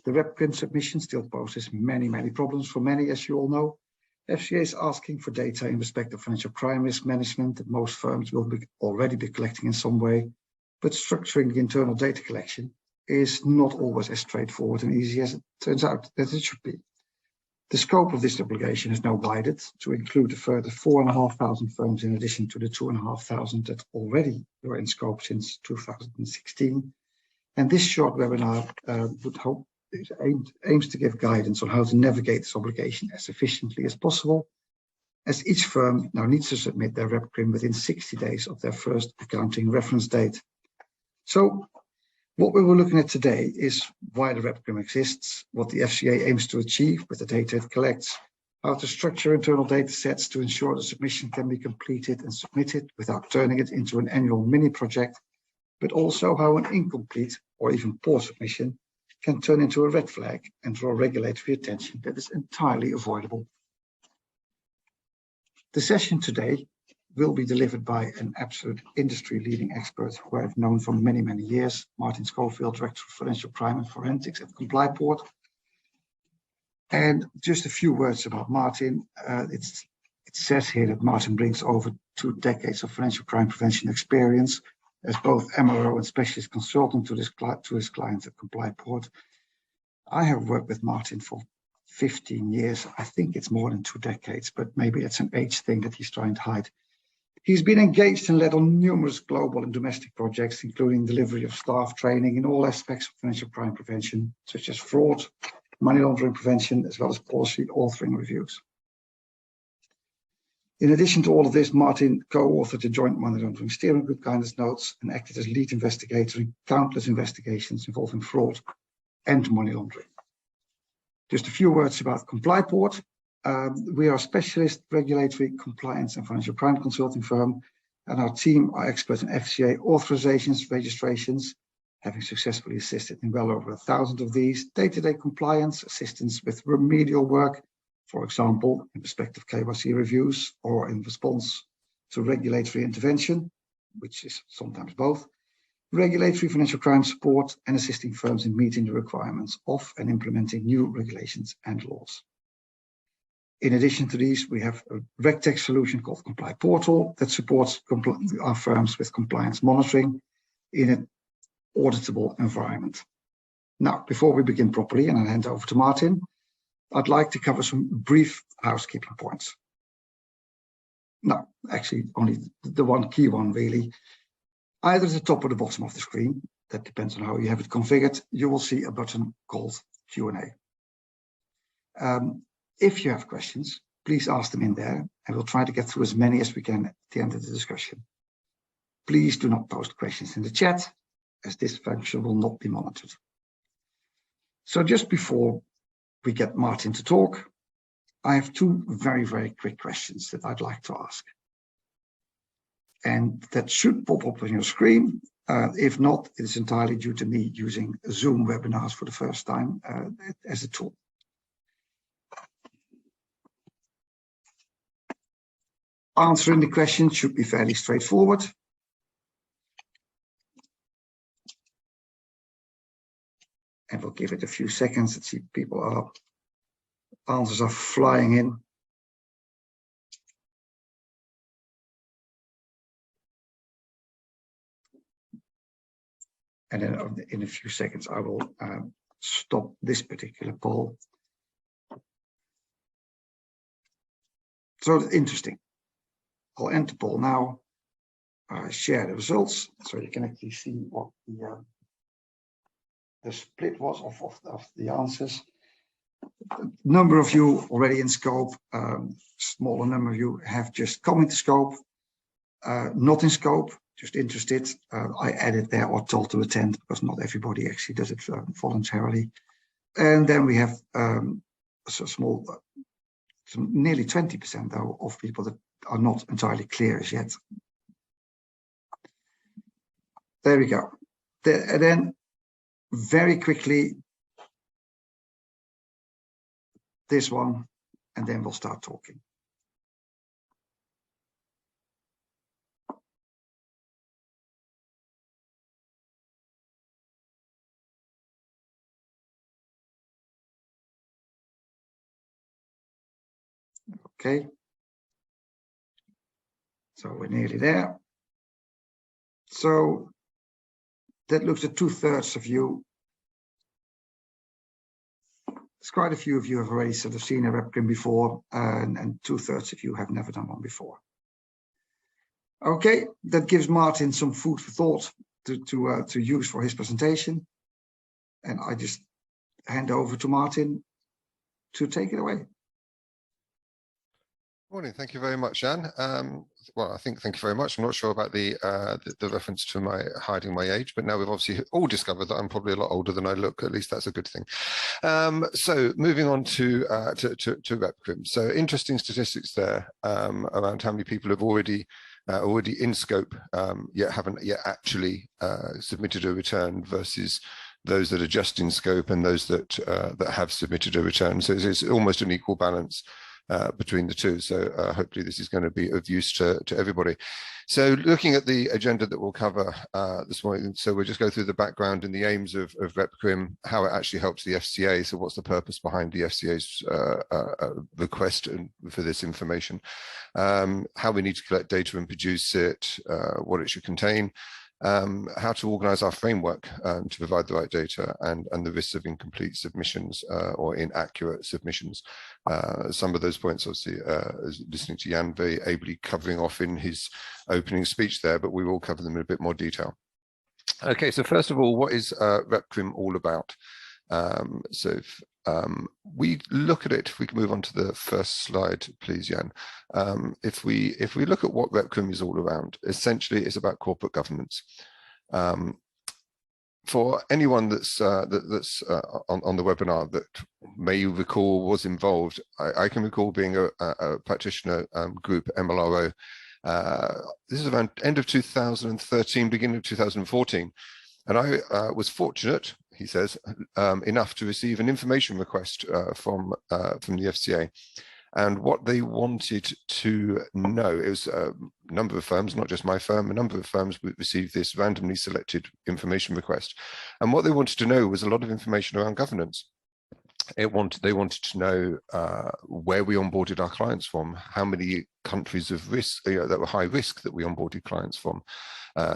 the REP-CRIM submission still poses many problems for many, as you all know. FCA is asking for data in respect of financial crime risk management that most firms will already be collecting in some way, but structuring the internal data collection is not always as straightforward and easy as it turns out that it should be. The scope of this obligation is now widened to include a further 4,500 firms in addition to the 2,500 that already were in scope since 2016. And this short webinar aims to give guidance on how to navigate this obligation as efficiently as possible, as each firm now needs to submit their REP-CRIM within 60 days of their first accounting reference date. So what we were looking at today is why the REP-CRIM exists, what the FCA aims to achieve with the data it collects, how to structure internal data sets to ensure the submission can be completed and submitted without turning it into an annual mini project, but also how an incomplete or even poor submission can turn into a red flag and draw regulatory attention that is entirely avoidable. The session today will be delivered by an absolute industry-leading expert who I've known for many years, Martin Schofield, Director of Financial Crime and Forensics at ComplyPort. And just a few words about Martin. It says here that Martin brings over 2 decades of financial crime prevention experience as both MRO and specialist consultant to his clients at ComplyPort. I have worked with Martin for 15 years. I think it's more than 2 decades, but maybe it's an age thing that he's trying to hide. He's been engaged and led on numerous global and domestic projects, including delivery of staff training in all aspects of financial crime prevention, such as fraud, money laundering prevention, as well as policy authoring reviews. In addition to all of this, Martin co-authored the Joint Money Laundering Steering Group guidance notes and acted as lead investigator in countless investigations involving fraud and money laundering. Just a few words about ComplyPort. We are a specialist regulatory compliance and financial crime consulting firm, and our team are experts in FCA authorizations, registrations, having successfully assisted in well over 1,000 of these, day-to-day compliance, assistance with remedial work, for example, in respect of KYC reviews or in response to regulatory intervention, which is sometimes both, regulatory financial crime support, and assisting firms in meeting the requirements of and implementing new regulations and laws. In addition to these, we have a RegTech solution called Comply Portal that supports our firms with compliance monitoring in an auditable environment. Now, before we begin properly, and I'll hand over to Martin, I'd like to cover some brief housekeeping points. No, actually, only the one key one, really. Either at the top or the bottom of the screen, that depends on how you have it configured, you will see a button called Q&A. If you have questions, please ask them in there, and we'll try to get through as many as we can at the end of the discussion. Please do not post questions in the chat, as this function will not be monitored. So just before we get Martin to talk, I have 2 very quick questions that I'd like to ask. And that should pop up on your screen. If not, it is entirely due to me using Zoom webinars for the first time as a tool. Answering the question should be fairly straightforward. And we'll give it a few seconds. Let's see, answers are flying in. And then in a few seconds, I will stop this particular poll. So interesting. I'll end the poll now, share the results, so you can actually see what the split was of the answers. A number of you already in scope, smaller number of you have just come into scope, not in scope, just interested. I added there or told to attend because not everybody actually does it voluntarily. And then we have nearly 20% though of people that are not entirely clear as yet. There we go. And then very quickly, this one, and then we'll start talking. Okay. So we're nearly there. So that looks at 2/3 of you. There's quite a few of you have already sort of seen a REP-CRIM before, and 2/3 of you have never done one before. Okay, that gives Martin some food for thought to use for his presentation. And I just hand over to Martin to take it away. Morning. Thank you very much, Jan. Well, I think thank you very much. I'm not sure about the reference to my hiding my age, but now we've obviously all discovered that I'm probably a lot older than I look. At least that's a good thing. So moving on to REP-CRIM. So interesting statistics there around how many people have already in scope yet haven't yet actually submitted a return versus those that are just in scope and those that have submitted a return. So it's almost an equal balance between the two. So hopefully this is going to be of use to everybody. So looking at the agenda that we'll cover this morning, so we'll just go through the background and the aims of REP-CRIM, how it actually helps the FCA. So what's the purpose behind the FCA's request for this information, how we need to collect data and produce it, what it should contain, how to organize our framework to provide the right data, and the risks of incomplete submissions or inaccurate submissions. Some of those points, obviously, listening to Jan very ably covering off in his opening speech there, but we will cover them in a bit more detail. Okay, so first of all, what is REP-CRIM all about? We look at it, if we can move on to the first slide, please, Jan. If we look at what REP-CRIM is all around, essentially it's about corporate governance. For anyone that's on the webinar that may recall was involved, I can recall being a practitioner group, MLRO. This is around end of 2013, beginning of 2014. And I was fortunate, he says, enough to receive an information request from the FCA. And what they wanted to know, it was a number of firms, not just my firm, a number of firms received this randomly selected information request. And what they wanted to know was a lot of information around governance. They wanted to know where we onboarded our clients from, how many countries of risk that were high risk that we onboarded clients from.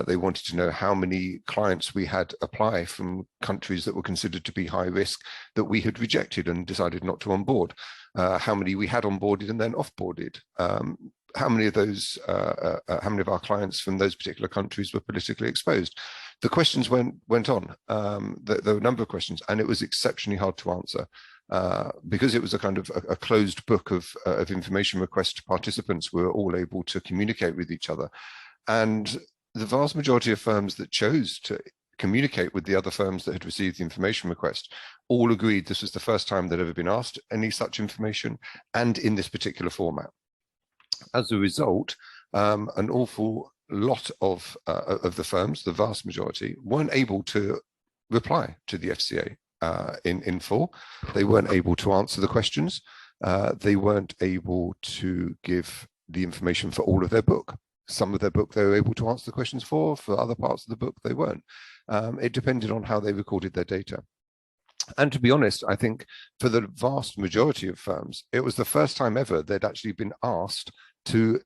They wanted to know how many clients we had apply from countries that were considered to be high risk that we had rejected and decided not to onboard. How many we had onboarded and then offboarded. How many of those, how many of our clients from those particular countries were politically exposed? The questions went on. There were a number of questions, and it was exceptionally hard to answer because it was a kind of a closed book of information requests. Participants were all able to communicate with each other, and the vast majority of firms that chose to communicate with the other firms that had received the information request all agreed this was the first time they'd ever been asked any such information, and in this particular format. As a result, an awful lot of the firms, the vast majority, weren't able to reply to the FCA in full. They weren't able to answer the questions. They weren't able to give the information for all of their book. Some of their book they were able to answer the questions for other parts of the book they weren't. It depended on how they recorded their data. And to be honest, I think for the vast majority of firms, it was the first time ever they'd actually been asked to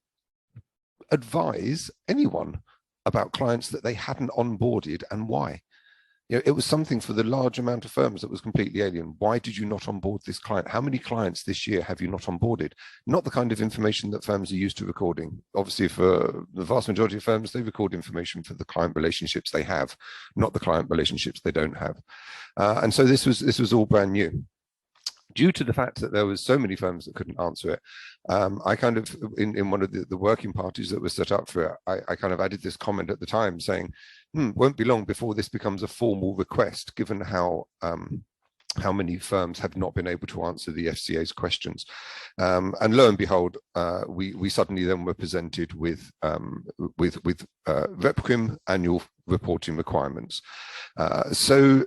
advise anyone about clients that they hadn't onboarded and why. You know, it was something for the large amount of firms that was completely alien. Why did you not onboard this client? How many clients this year have you not onboarded? Not the kind of information that firms are used to recording. Obviously, for the vast majority of firms, they record information for the client relationships they have, not the client relationships they don't have. And so this was all brand new. Due to the fact that there was so many firms that couldn't answer it, I kind of, in one of the working parties that was set up for it, I kind of added this comment at the time saying, won't be long before this becomes a formal request, given how many firms have not been able to answer the FCA's questions. And lo and behold, we suddenly then were presented with REP-CRIM annual reporting requirements. So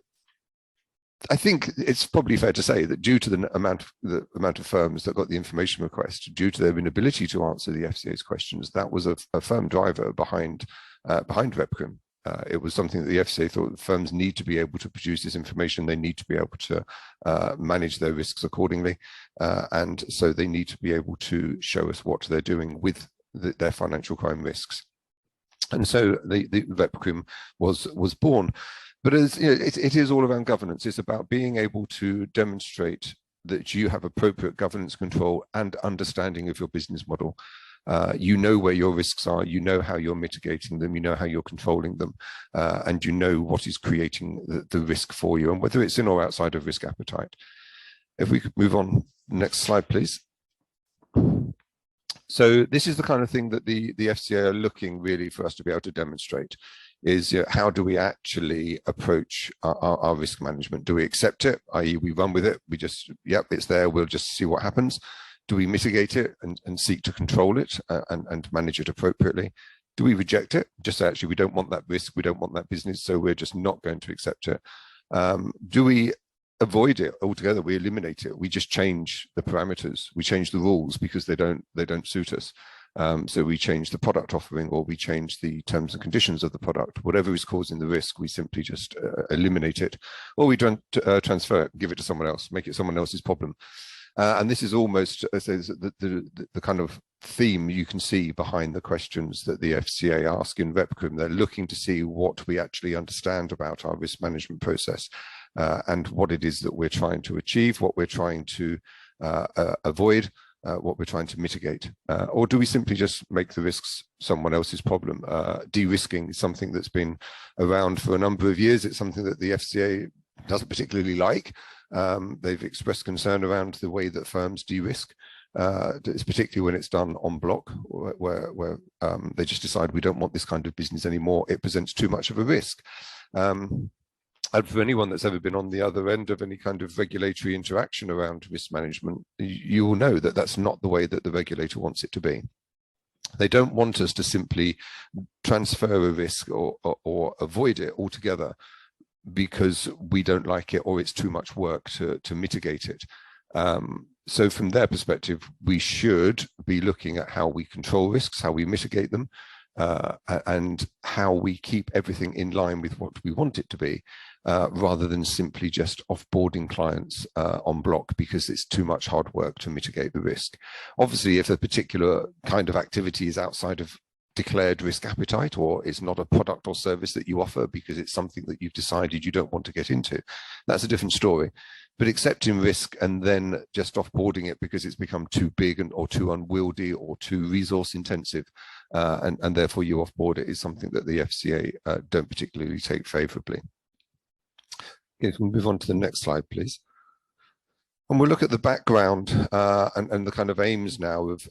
I think it's probably fair to say that due to the amount of firms that got the information request, due to their inability to answer the FCA's questions, that was a firm driver behind REP-CRIM. It was something that the FCA thought firms need to be able to produce this information. They need to be able to manage their risks accordingly. And so they need to be able to show us what they're doing with their financial crime risks. And so the REP-CRIM was born. But as you know, it is all around governance. It's about being able to demonstrate that you have appropriate governance control and understanding of your business model. You know where your risks are, you know how you're mitigating them, you know how you're controlling them, and you know what is creating the risk for you, and whether it's in or outside of risk appetite. If we could move on, next slide, please. So this is the kind of thing that the FCA are looking really for us to be able to demonstrate, is how do we actually approach our risk management? Do we accept it, i.e. we run with it, we just, yep, it's there, we'll just see what happens? Do we mitigate it and seek to control it and manage it appropriately? Do we reject it? Just say, actually, we don't want that risk, we don't want that business, so we're just not going to accept it. Do we avoid it altogether? We eliminate it. We just change the parameters. We change the rules because they don't suit us. So we change the product offering, or we change the terms and conditions of the product. Whatever is causing the risk, we simply just eliminate it, or we transfer it, give it to someone else, make it someone else's problem. And this is almost the kind of theme you can see behind the questions that the FCA ask in REP-CRIM. They're looking to see what we actually understand about our risk management process, and what it is that we're trying to achieve, what we're trying to avoid, what we're trying to mitigate. Or do we simply just make the risks someone else's problem? De-risking is something that's been around for a number of years. It's something that the FCA doesn't particularly like. They've expressed concern around the way that firms de-risk. It's particularly when it's done en bloc, where they just decide we don't want this kind of business anymore. It presents too much of a risk. And for anyone that's ever been on the other end of any kind of regulatory interaction around risk management, you will know that that's not the way that the regulator wants it to be. They don't want us to simply transfer a risk or avoid it altogether because we don't like it or it's too much work to mitigate it. So from their perspective, we should be looking at how we control risks, how we mitigate them, and how we keep everything in line with what we want it to be, rather than simply just offboarding clients en bloc because it's too much hard work to mitigate the risk. Obviously, if a particular kind of activity is outside of declared risk appetite, or it's not a product or service that you offer because it's something that you've decided you don't want to get into, that's a different story. But accepting risk and then just offboarding it because it's become too big or too unwieldy or too resource intensive, and therefore you offboard it, is something that the FCA don't particularly take favorably. Okay, we'll move on to the next slide, please. And we'll look at the background and the kind of aims now of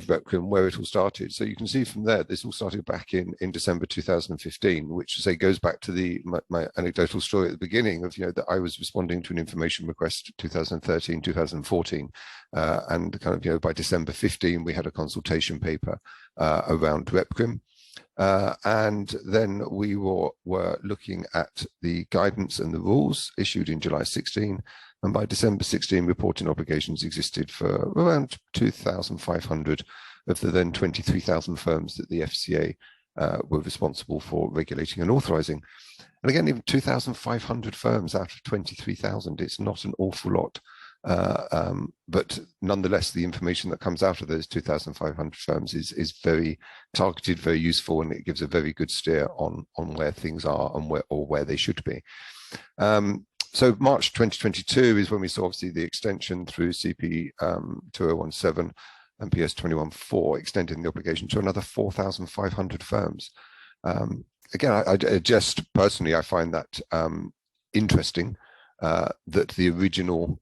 REP-CRIM, where it all started. So you can see from there, this all started back in December 2015, which say goes back to my anecdotal story at the beginning of, that I was responding to an information request 2013, 2014, and kind of, by December 15, we had a consultation paper around REP-CRIM. And then we were looking at the guidance and the rules issued in July 16. And by December 16, reporting obligations existed for around 2,500 of the then 23,000 firms that the FCA were responsible for regulating and authorizing. And again, even 2,500 firms out of 23,000, it's not an awful lot. But nonetheless, the information that comes out of those 2,500 firms is very targeted, very useful, and it gives a very good steer on where things are and where they should be. So March 2022 is when we saw obviously the extension through CP 2017 and PS 21.4, extending the obligation to another 4,500 firms. Again, I just personally, I find that interesting, that the original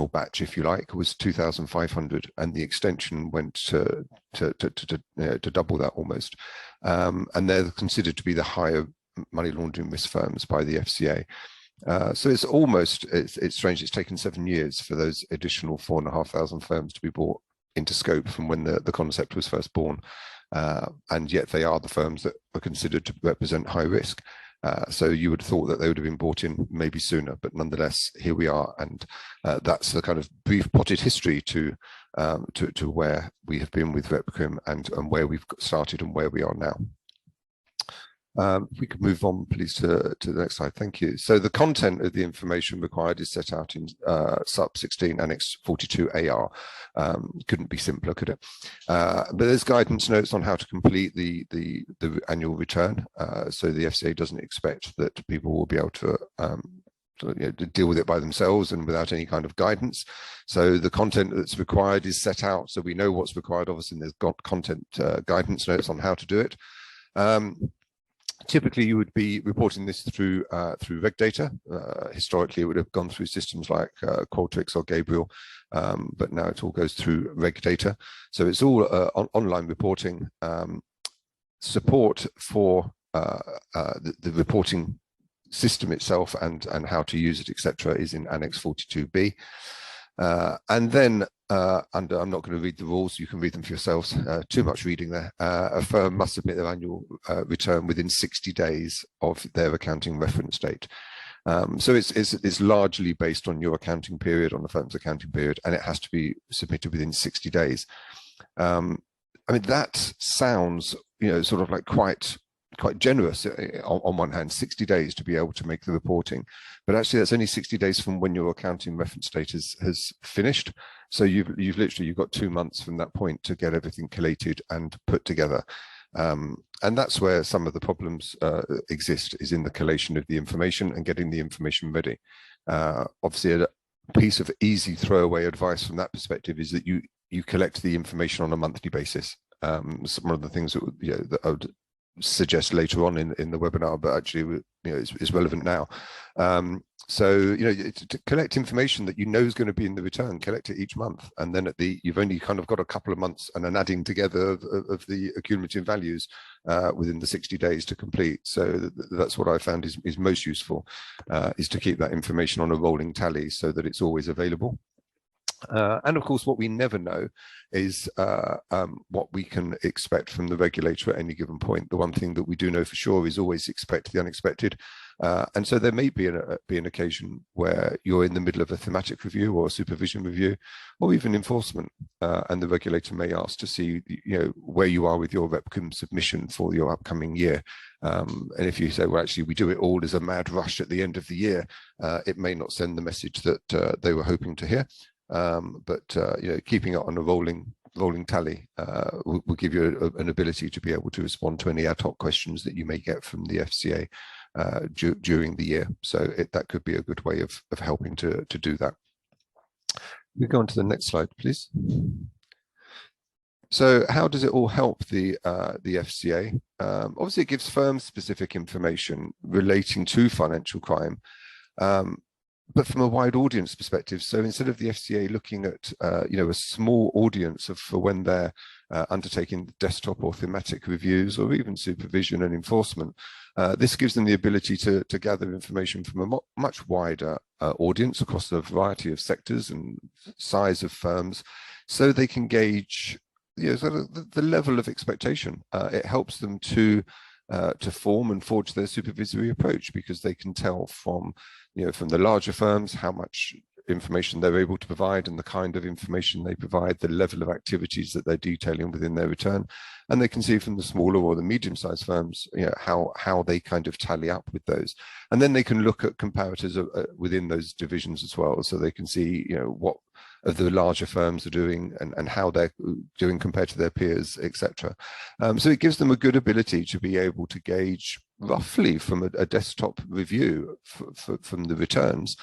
batch, if you like, was 2,500, and the extension went to double that almost. And they're considered to be the higher money laundering risk firms by the FCA. So it's strange. It's taken 7 years for those additional 4,500 firms to be brought into scope from when the concept was first born. And yet they are the firms that are considered to represent high risk. So you would have thought that they would have been brought in maybe sooner, but nonetheless, here we are. And that's the kind of brief potted history to where we have been with REP-CRIM and where we've started and where we are now. We could move on, please, to the next slide. Thank you. So the content of the information required is set out in SUP 16 Annex 42 AR. Couldn't be simpler, could it? But there's guidance notes on how to complete the annual return. So the FCA doesn't expect that people will be able to to deal with it by themselves and without any kind of guidance. So the content that's required is set out, so we know what's required. Obviously, there's got content guidance notes on how to do it. Typically, you would be reporting this through reg data. Historically, it would have gone through systems like Qualtrics or Gabriel, but now it all goes through reg data. So it's all online reporting. Support for the reporting system itself and how to use it, etc., is in Annex 42B. And then I'm not going to read the rules, you can read them for yourselves, too much reading there. A firm must submit their annual return within 60 days of their accounting reference date. So it's largely based on your accounting period, on the firm's accounting period, and it has to be submitted within 60 days. I mean, that sounds, sort of like quite generous on one hand, 60 days to be able to make the reporting, but actually that's only 60 days from when your accounting reference date has finished. So you've got 2 months from that point to get everything collated and put together. And that's where some of the problems exist, is in the collation of the information and getting the information ready. Obviously, a piece of easy throwaway advice from that perspective is that you collect the information on a monthly basis. Some of the things that I would suggest later on in the webinar, but actually it's relevant now. So to collect information that is going to be in the return, collect it each month, and then you've only kind of got a couple of months and an adding together of the accumulative values within the 60 days to complete. So that's what I found is most useful, is to keep that information on a rolling tally so that it's always available. And of course, what we never know is what we can expect from the regulator at any given point. The one thing that we do know for sure is always expect the unexpected. And so there may be an occasion where you're in the middle of a thematic review or a supervision review, or even enforcement, and the regulator may ask to see where you are with your REP-CRIM submission for your upcoming year. And if you say, well, actually, we do it all as a mad rush at the end of the year, it may not send the message that they were hoping to hear. But keeping it on a rolling tally will give you an ability to be able to respond to any ad hoc questions that you may get from the FCA during the year. So that could be a good way of helping to do that. We go on to the next slide, please. So how does it all help the FCA? Obviously, it gives firms specific information relating to financial crime, but from a wide audience perspective. So instead of the FCA looking at a small audience for when they're undertaking desktop or thematic reviews or even supervision and enforcement, this gives them the ability to gather information from a much wider audience across a variety of sectors and size of firms, so they can gauge sort of the level of expectation. It helps them to form and forge their supervisory approach, because they can tell from the larger firms how much information they're able to provide and the kind of information they provide, the level of activities that they're detailing within their return. And they can see from the smaller or the medium-sized firms how they kind of tally up with those. And then they can look at comparators within those divisions as well, so they can see what of the larger firms are doing and how they're doing compared to their peers, etc. So it gives them a good ability to be able to gauge roughly from a desktop review from the returns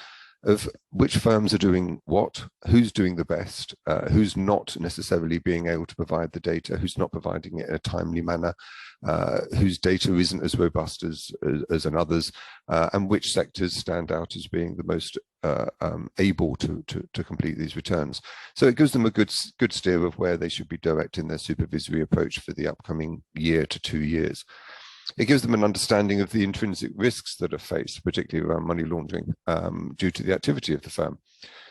of which firms are doing what, who's doing the best, who's not necessarily being able to provide the data, who's not providing it in a timely manner, whose data isn't as robust as others, and which sectors stand out as being the most able to complete these returns. So it gives them a good steer of where they should be directing their supervisory approach for the upcoming year to 2 years. It gives them an understanding of the intrinsic risks that are faced, particularly around money laundering, due to the activity of the firm.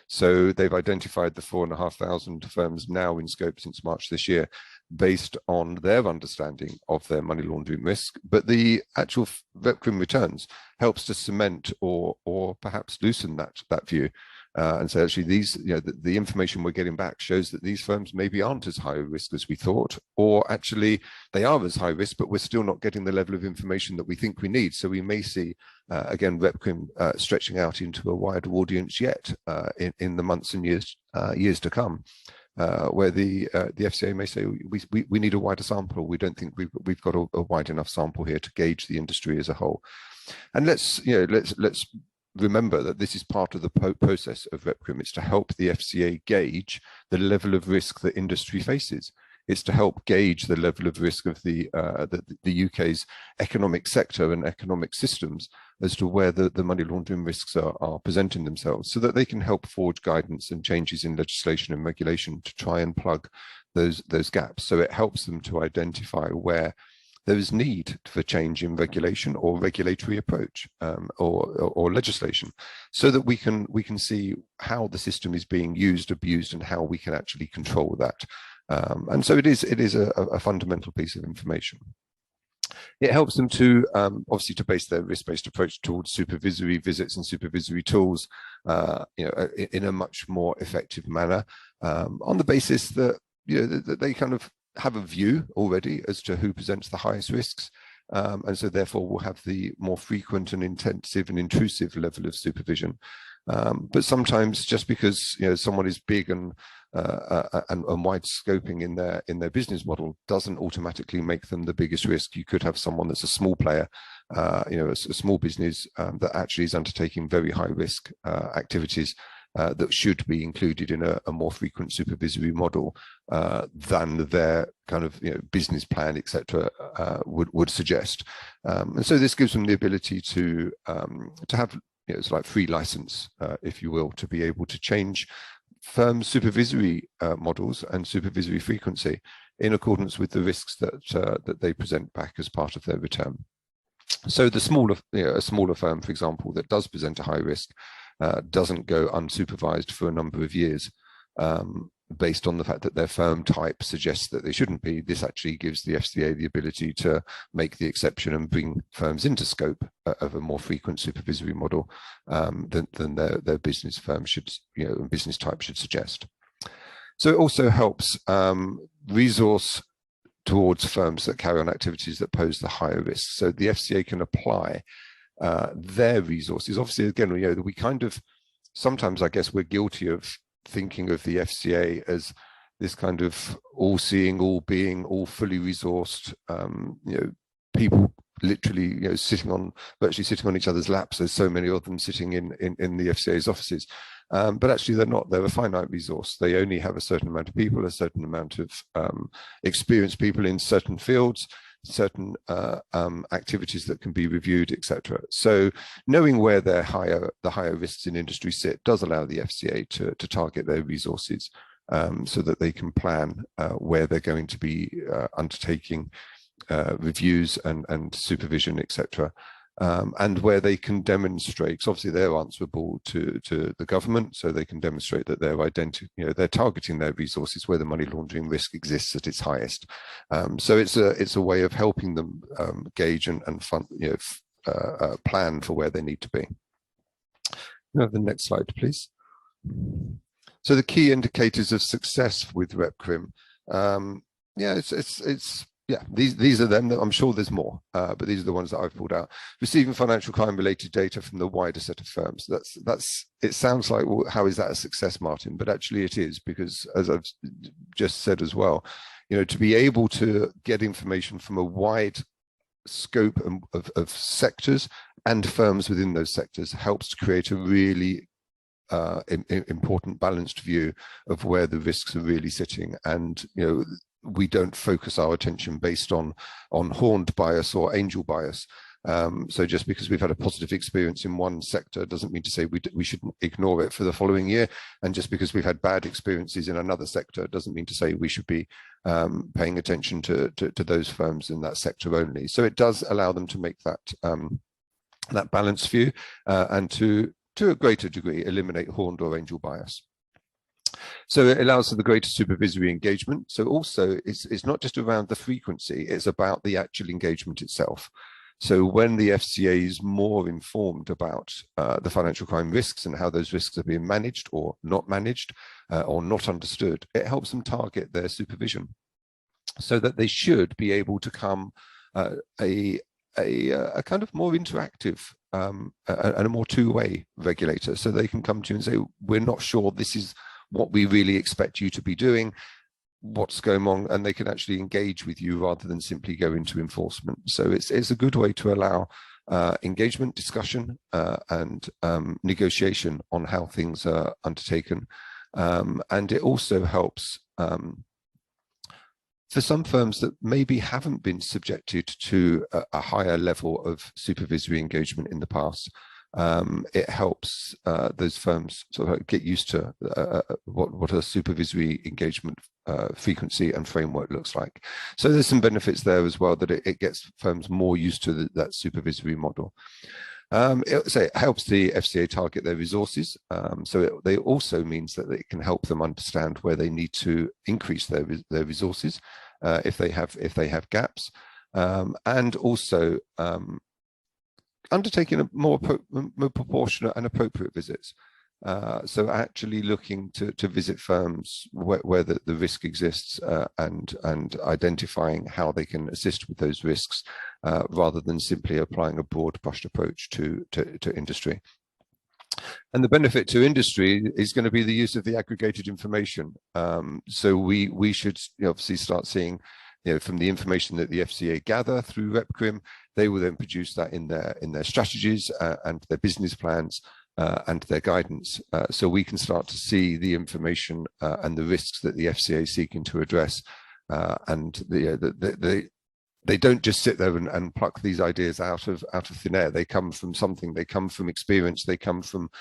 So they've identified the 4,500 firms now in scope since March this year, based on their understanding of their money laundering risk. But the actual REP-CRIM returns helps to cement or perhaps loosen that view. And so actually these, the information we're getting back shows that these firms maybe aren't as high risk as we thought, or actually they are as high risk, but we're still not getting the level of information that we think we need. So we may see, again, REP-CRIM stretching out into a wider audience yet in the months and years to come, where the FCA may say we need a wider sample. We don't think we've got a wide enough sample here to gauge the industry as a whole. And let's remember that this is part of the process of REP-CRIM. It's to help the FCA gauge the level of risk that industry faces. It's to help gauge the level of risk of the UK's economic sector and economic systems as to where the money laundering risks are presenting themselves, so that they can help forge guidance and changes in legislation and regulation to try and plug those gaps. So it helps them to identify where there is need for change in regulation or regulatory approach or legislation, so that we can see how the system is being used, abused, and how we can actually control that. And so it is a fundamental piece of information. It helps them to obviously to base their risk-based approach towards supervisory visits and supervisory tools, in a much more effective manner, on the basis that that they kind of have a view already as to who presents the highest risks, and so therefore will have the more frequent and intensive and intrusive level of supervision. But sometimes, just because someone is big and wide scoping in their business model, doesn't automatically make them the biggest risk. You could have someone that's a small player, a small business that actually is undertaking very high risk activities that should be included in a more frequent supervisory model than their kind of business plan, etc., would suggest. And so this gives them the ability to have it's like free license, if you will, to be able to change firms' supervisory models and supervisory frequency in accordance with the risks that they present back as part of their return. So the smaller, a smaller firm, for example, that does present a high risk, doesn't go unsupervised for a number of years, based on the fact that their firm type suggests that they shouldn't be. This actually gives the FCA the ability to make the exception and bring firms into scope of a more frequent supervisory model than their business firm should, business type should suggest. So it also helps resource towards firms that carry on activities that pose the higher risk. So the FCA can apply their resources. Obviously, again, we kind of, sometimes I guess we're guilty of thinking of the FCA as this kind of all-seeing, all-being, all fully resourced, people literally, virtually sitting on each other's laps. There's so many of them sitting in the FCA's offices, but actually they're not. They're a finite resource. They only have a certain amount of people, a certain amount of experienced people in certain fields, certain activities that can be reviewed, etc. So knowing where the higher risks in industry sit does allow the FCA to target their resources, so that they can plan where they're going to be undertaking reviews and supervision, etc. And where they can demonstrate, 'cause obviously they're answerable to the government, so they can demonstrate that they're targeting their resources where the money laundering risk exists at its highest. So it's a way of helping them gauge and fund, plan for where they need to be. Now, the next slide, please. So the key indicators of success with REP-CRIM. These are them. I'm sure there's more, but these are the ones that I've pulled out. Receiving financial crime related data from the wider set of firms. It sounds like, well, how is that a success, Martin? But actually it is, because as I've just said as well, to be able to get information from a wide scope of sectors and firms within those sectors helps to create a really important balanced view of where the risks are really sitting. And we don't focus our attention based on horned bias or angel bias. So just because we've had a positive experience in one sector doesn't mean to say we shouldn't ignore it for the following year. And just because we've had bad experiences in another sector doesn't mean to say we should be paying attention to those firms in that sector only. So it does allow them to make that balanced view and to a greater degree eliminate horned or angel bias. So it allows for the greater supervisory engagement. So also it's not just around the frequency, it's about the actual engagement itself. So when the FCA is more informed about the financial crime risks and how those risks are being managed or not understood, it helps them target their supervision so that they should be able to come a kind of more interactive and a more two-way regulator. So they can come to you and say, we're not sure this is what we really expect you to be doing, what's going on, and they can actually engage with you rather than simply go into enforcement. So it's a good way to allow engagement, discussion, and negotiation on how things are undertaken. And it also helps for some firms that maybe haven't been subjected to a higher level of supervisory engagement in the past. It helps those firms sort of get used to what a supervisory engagement frequency and framework looks like. So there's some benefits there as well, that it gets firms more used to that supervisory model. It helps the FCA target their resources. They also means that it can help them understand where they need to increase their resources if they have gaps, and also undertaking a more proportionate and appropriate visits. So actually looking to visit firms where the risk exists and identifying how they can assist with those risks, rather than simply applying a broad brushed approach to industry. And the benefit to industry is going to be the use of the aggregated information. So we should obviously start seeing, from the information that the FCA gather through REP-CRIM, they will then produce that in their strategies and their business plans and their guidance. So we can start to see the information and the risks that the FCA is seeking to address. And they don't just sit there and pluck these ideas out of thin air. They come from something. They come from experience. They come from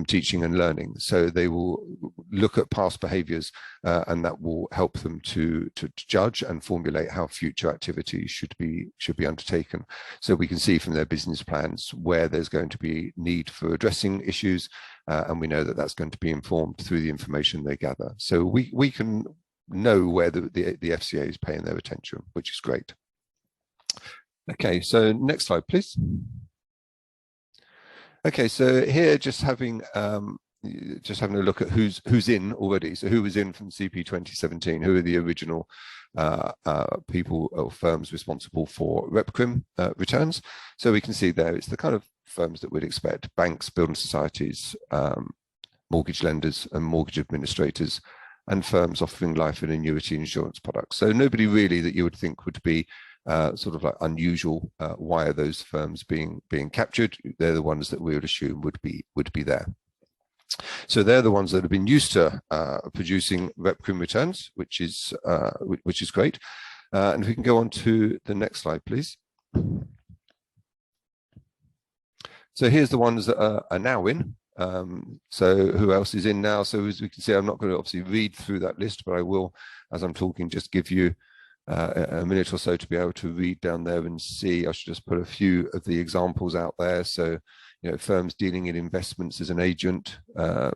teaching and learning. So they will look at past behaviours, and that will help them to judge and formulate how future activities should be undertaken. So we can see from their business plans where there's going to be need for addressing issues, and we know that that's going to be informed through the information they gather. So we can know where the FCA is paying their attention, which is great. Okay, so next slide, please. Okay, so here just having a look at who's in already. So who was in from CP 2017? Who are the original people or firms responsible for REP-CRIM returns? So we can see there it's the kind of firms that we'd expect: banks, building societies, mortgage lenders, and mortgage administrators, and firms offering life and annuity insurance products. So nobody really that you would think would be sort of like unusual. Why are those firms being captured? They're the ones that we would assume would be there. So they're the ones that have been used to producing REP-CRIM returns, which is great. And if we can go on to the next slide, please. So here's the ones that are now in. So who else is in now? So as we can see, I'm not going to obviously read through that list, but I will, as I'm talking, just give you a minute or so to be able to read down there and see. I should just put a few of the examples out there. So, firms dealing in investments as an agent,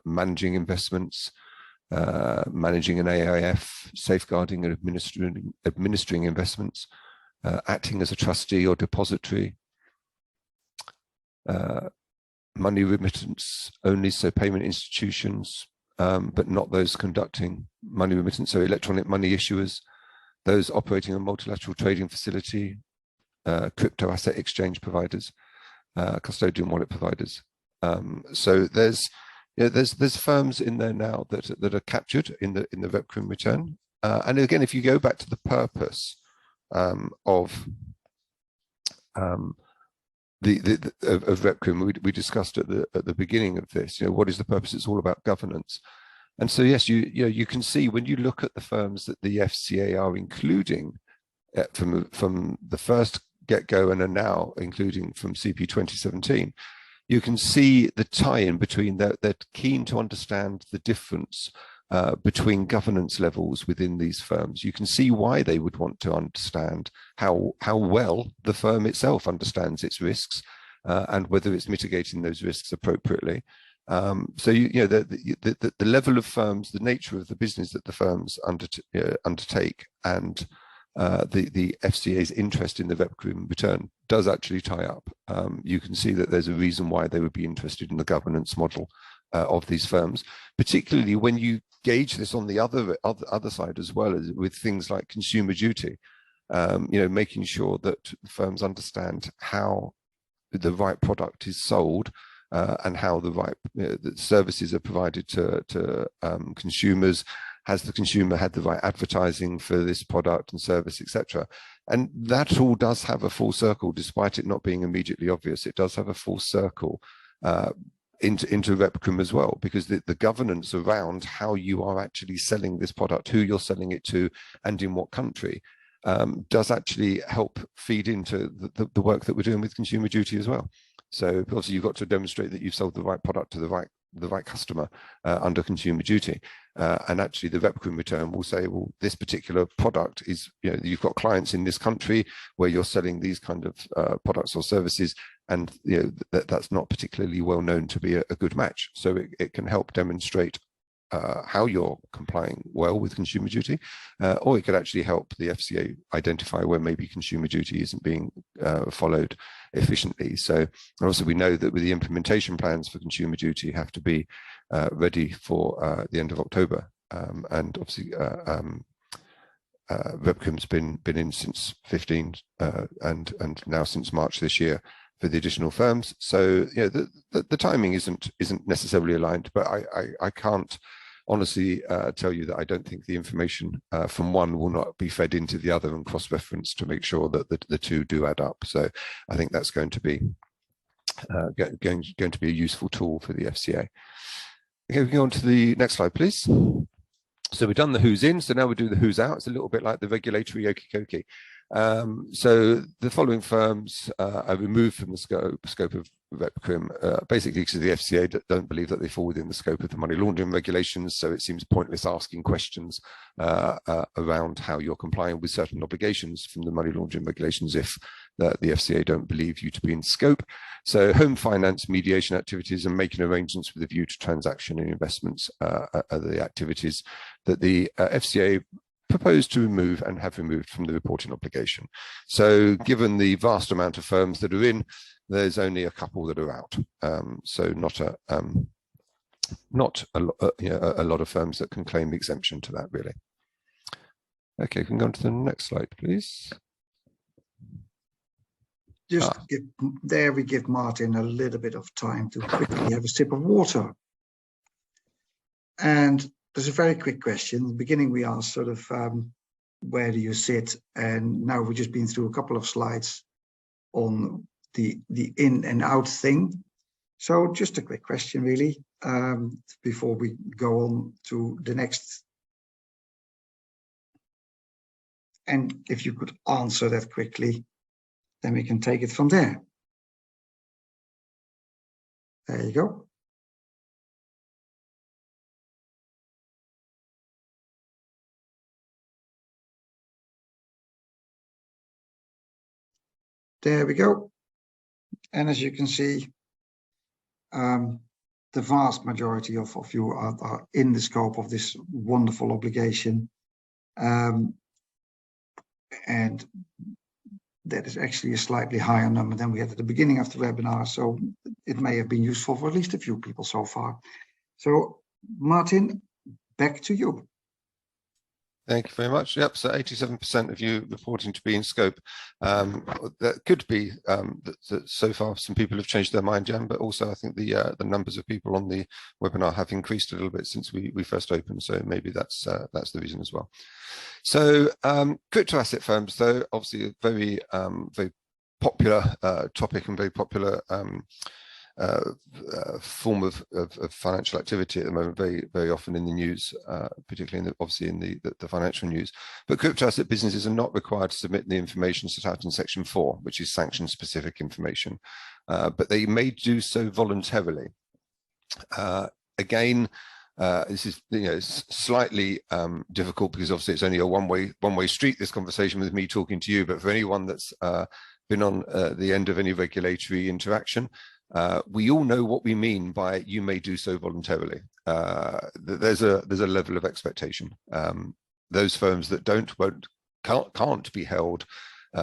managing investments, managing an AIF, safeguarding and administering investments, acting as a trustee or depository, money remittance only, so payment institutions, but not those conducting money remittance, so electronic money issuers, those operating a multilateral trading facility, crypto asset exchange providers, custodian wallet providers. So there's firms in there now that are captured in the REP-CRIM return. And again, if you go back to the purpose of REP-CRIM, we discussed at the beginning of this, what is the purpose? It's all about governance. And so yes, you can see when you look at the firms that the FCA are including from the first get-go and are now including from CP 2017, you can see the tie-in between they're keen to understand the difference between governance levels within these firms. You can see why they would want to understand how well the firm itself understands its risks and whether it's mitigating those risks appropriately. So the level of firms, the nature of the business that the firms undertake, and the FCA's interest in the REP-CRIM return does actually tie up. You can see that there's a reason why they would be interested in the governance model of these firms, particularly when you gauge this on the other side as well, as with things like consumer duty. Making sure that firms understand how the right product is sold, and how the right the services are provided to consumers. Has the consumer had the right advertising for this product and service, etc.? And that all does have a full circle, despite it not being immediately obvious. It does have a full circle into REP-CRIM as well, because the governance around how you are actually selling this product, who you're selling it to, and in what country, does actually help feed into the work that we're doing with consumer duty as well. So obviously you've got to demonstrate that you've sold the right product to the right customer under consumer duty, and actually the REP-CRIM return will say, well, this particular product is, you've got clients in this country where you're selling these kind of products or services, and that's not particularly well known to be a good match. So it can help demonstrate how you're complying well with consumer duty, or it could actually help the FCA identify where maybe consumer duty isn't being followed efficiently. So also we know that with the implementation plans for consumer duty have to be ready for the end of October, and obviously REP-CRIM's been in since 15 and now since March this year for the additional firms. So the timing isn't necessarily aligned, but I can't honestly tell you that I don't think the information from one will not be fed into the other and cross-referenced to make sure that the two do add up. So I think that's going to be going to be a useful tool for the FCA. Okay, we can go on to the next slide, please. So we've done the who's in, so now we do the who's out. It's a little bit like the regulatory okey-dokey. So the following firms are removed from the scope of REP-CRIM, basically because the FCA don't believe that they fall within the scope of the money laundering regulations. So it seems pointless asking questions around how you're complying with certain obligations from the money laundering regulations if the FCA don't believe you to be in scope. So home finance, mediation activities, and making arrangements with a view to transaction and investments are the activities that the FCA proposed to remove and have removed from the reporting obligation. So given the vast amount of firms that are in, there's only a couple that are out. So not a lot of firms that can claim exemption to that, really. Okay, we can go on to the next slide, please. We give Martin a little bit of time to quickly have a sip of water. And there's a very quick question. In the beginning, we asked sort of, where do you sit? And now we've just been through a couple of slides on the in and out thing. So just a quick question, really, before we go on to the next. And if you could answer that quickly, then we can take it from there. There you go. There we go. And as you can see, the vast majority of you are in the scope of this wonderful obligation. And that is actually a slightly higher number than we had at the beginning of the webinar. So it may have been useful for at least a few people so far. So Martin, back to you. Thank you very much. Yep, so 87% of you reporting to be in scope. That could be that so far some people have changed their mind, Jan, but also I think the numbers of people on the webinar have increased a little bit since we first opened, so maybe that's the reason as well. So crypto asset firms, though, obviously a very popular topic and very popular form of financial activity at the moment, very often in the news, particularly obviously in the financial news. But crypto asset businesses are not required to submit the information set out in Section 4, which is sanction-specific information, but they may do so voluntarily. Again, this is slightly difficult because obviously it's only a one-way street, this conversation with me talking to you, but for anyone that's been on the end of any regulatory interaction, we all know what we mean by "you may do so voluntarily." There's a level of expectation. Those firms that can't be held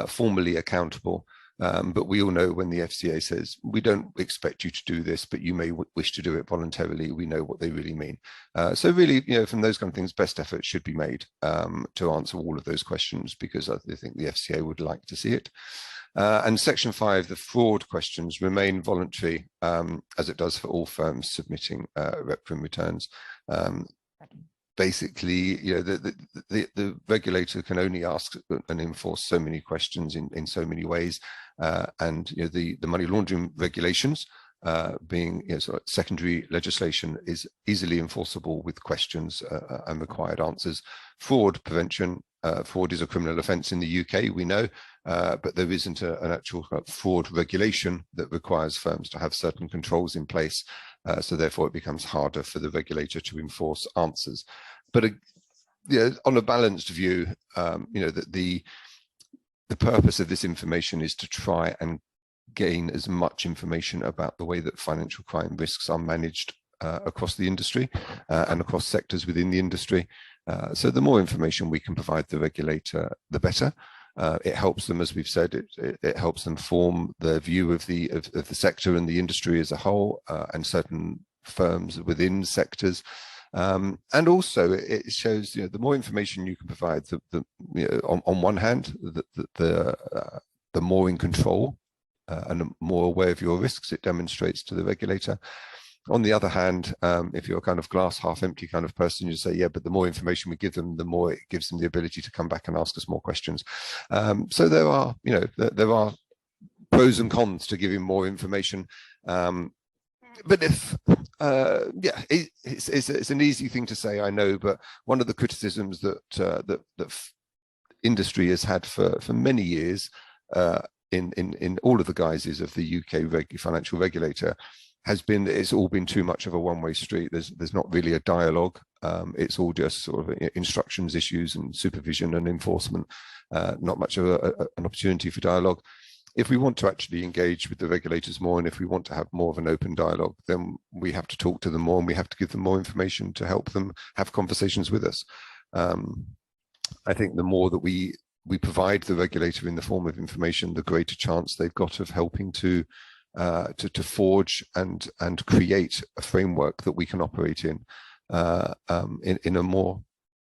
formally accountable. But we all know when the FCA says, "we don't expect you to do this, but you may wish to do it voluntarily," we know what they really mean. So really, from those kind of things, best efforts should be made to answer all of those questions, because I think the FCA would like to see it. And Section 5, the fraud questions, remain voluntary, as it does for all firms submitting REP-CRIM returns. Basically, the regulator can only ask and enforce so many questions in so many ways, and the money laundering regulations, being sort of secondary legislation, is easily enforceable with questions and required answers. Fraud prevention. Fraud is a criminal offence in the UK, we know, but there isn't an actual fraud regulation that requires firms to have certain controls in place. So therefore, it becomes harder for the regulator to enforce answers. But on a balanced view, the purpose of this information is to try and gain as much information about the way that financial crime risks are managed across the industry and across sectors within the industry. So the more information we can provide the regulator, the better. It helps them, as we've said, it helps them form their view of the sector and the industry as a whole, and certain firms within sectors. And also it shows, the more information you can provide, on one hand, the more in control and more aware of your risks it demonstrates to the regulator. On the other hand, if you're a kind of glass half empty kind of person, you say, yeah, but the more information we give them, the more it gives them the ability to come back and ask us more questions. So there are pros and cons to giving more information. But if, it's an easy thing to say, I know, but one of the criticisms that industry has had for many years in all of the guises of the UK financial regulator has been that it's all been too much of a one-way street. There's not really a dialogue. It's all just sort of instructions, issues, and supervision and enforcement. Not much of an opportunity for dialogue. If we want to actually engage with the regulators more, and if we want to have more of an open dialogue, then we have to talk to them more, and we have to give them more information to help them have conversations with us. I think the more that we provide the regulator in the form of information, the greater chance they've got of helping to forge and create a framework that we can operate in a more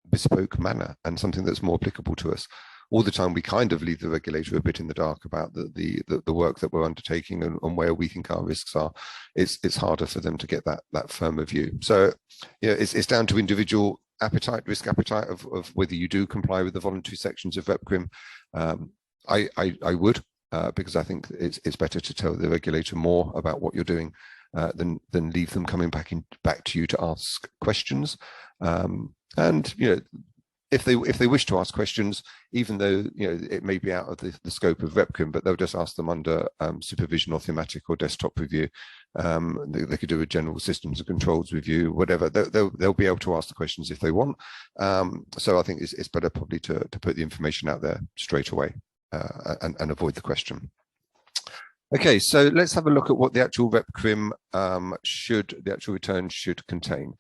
bespoke manner, and something that's more applicable to us. All the time we kind of leave the regulator a bit in the dark about the work that we're undertaking and where we think our risks are. It's harder for them to get that firmer view. So it's down to individual risk appetite of whether you do comply with the voluntary sections of REP-CRIM. I would. Because I think it's better to tell the regulator more about what you're doing than leave them coming back to you to ask questions. And if they wish to ask questions, even though it may be out of the scope of REP-CRIM, but they'll just ask them under supervision or thematic or desktop review. They could do a general systems and controls review, whatever. They'll be able to ask the questions if they want. So I think it's better probably to put the information out there straight away. And avoid the question. Okay, so let's have a look at what the actual REP-CRIM the actual return should contain.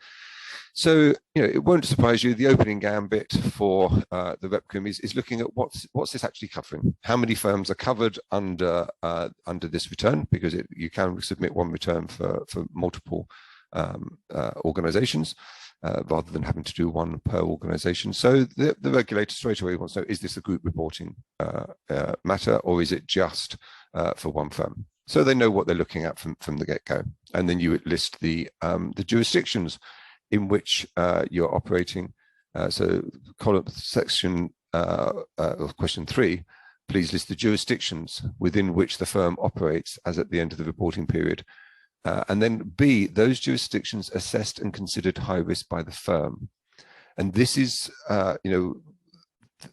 So it won't surprise you, the opening gambit for the REP-CRIM is looking at what's this actually covering. How many firms are covered under this return, because you can submit one return for multiple organizations. Rather than having to do one per organization. So the regulator straight away wants to know, is this a group reporting matter, or is it just for one firm? So they know what they're looking at from the get-go. And then you list the jurisdictions in which you're operating. So section question 3, please list the jurisdictions within which the firm operates as at the end of the reporting period. And then B, those jurisdictions assessed and considered high risk by the firm. And this is, the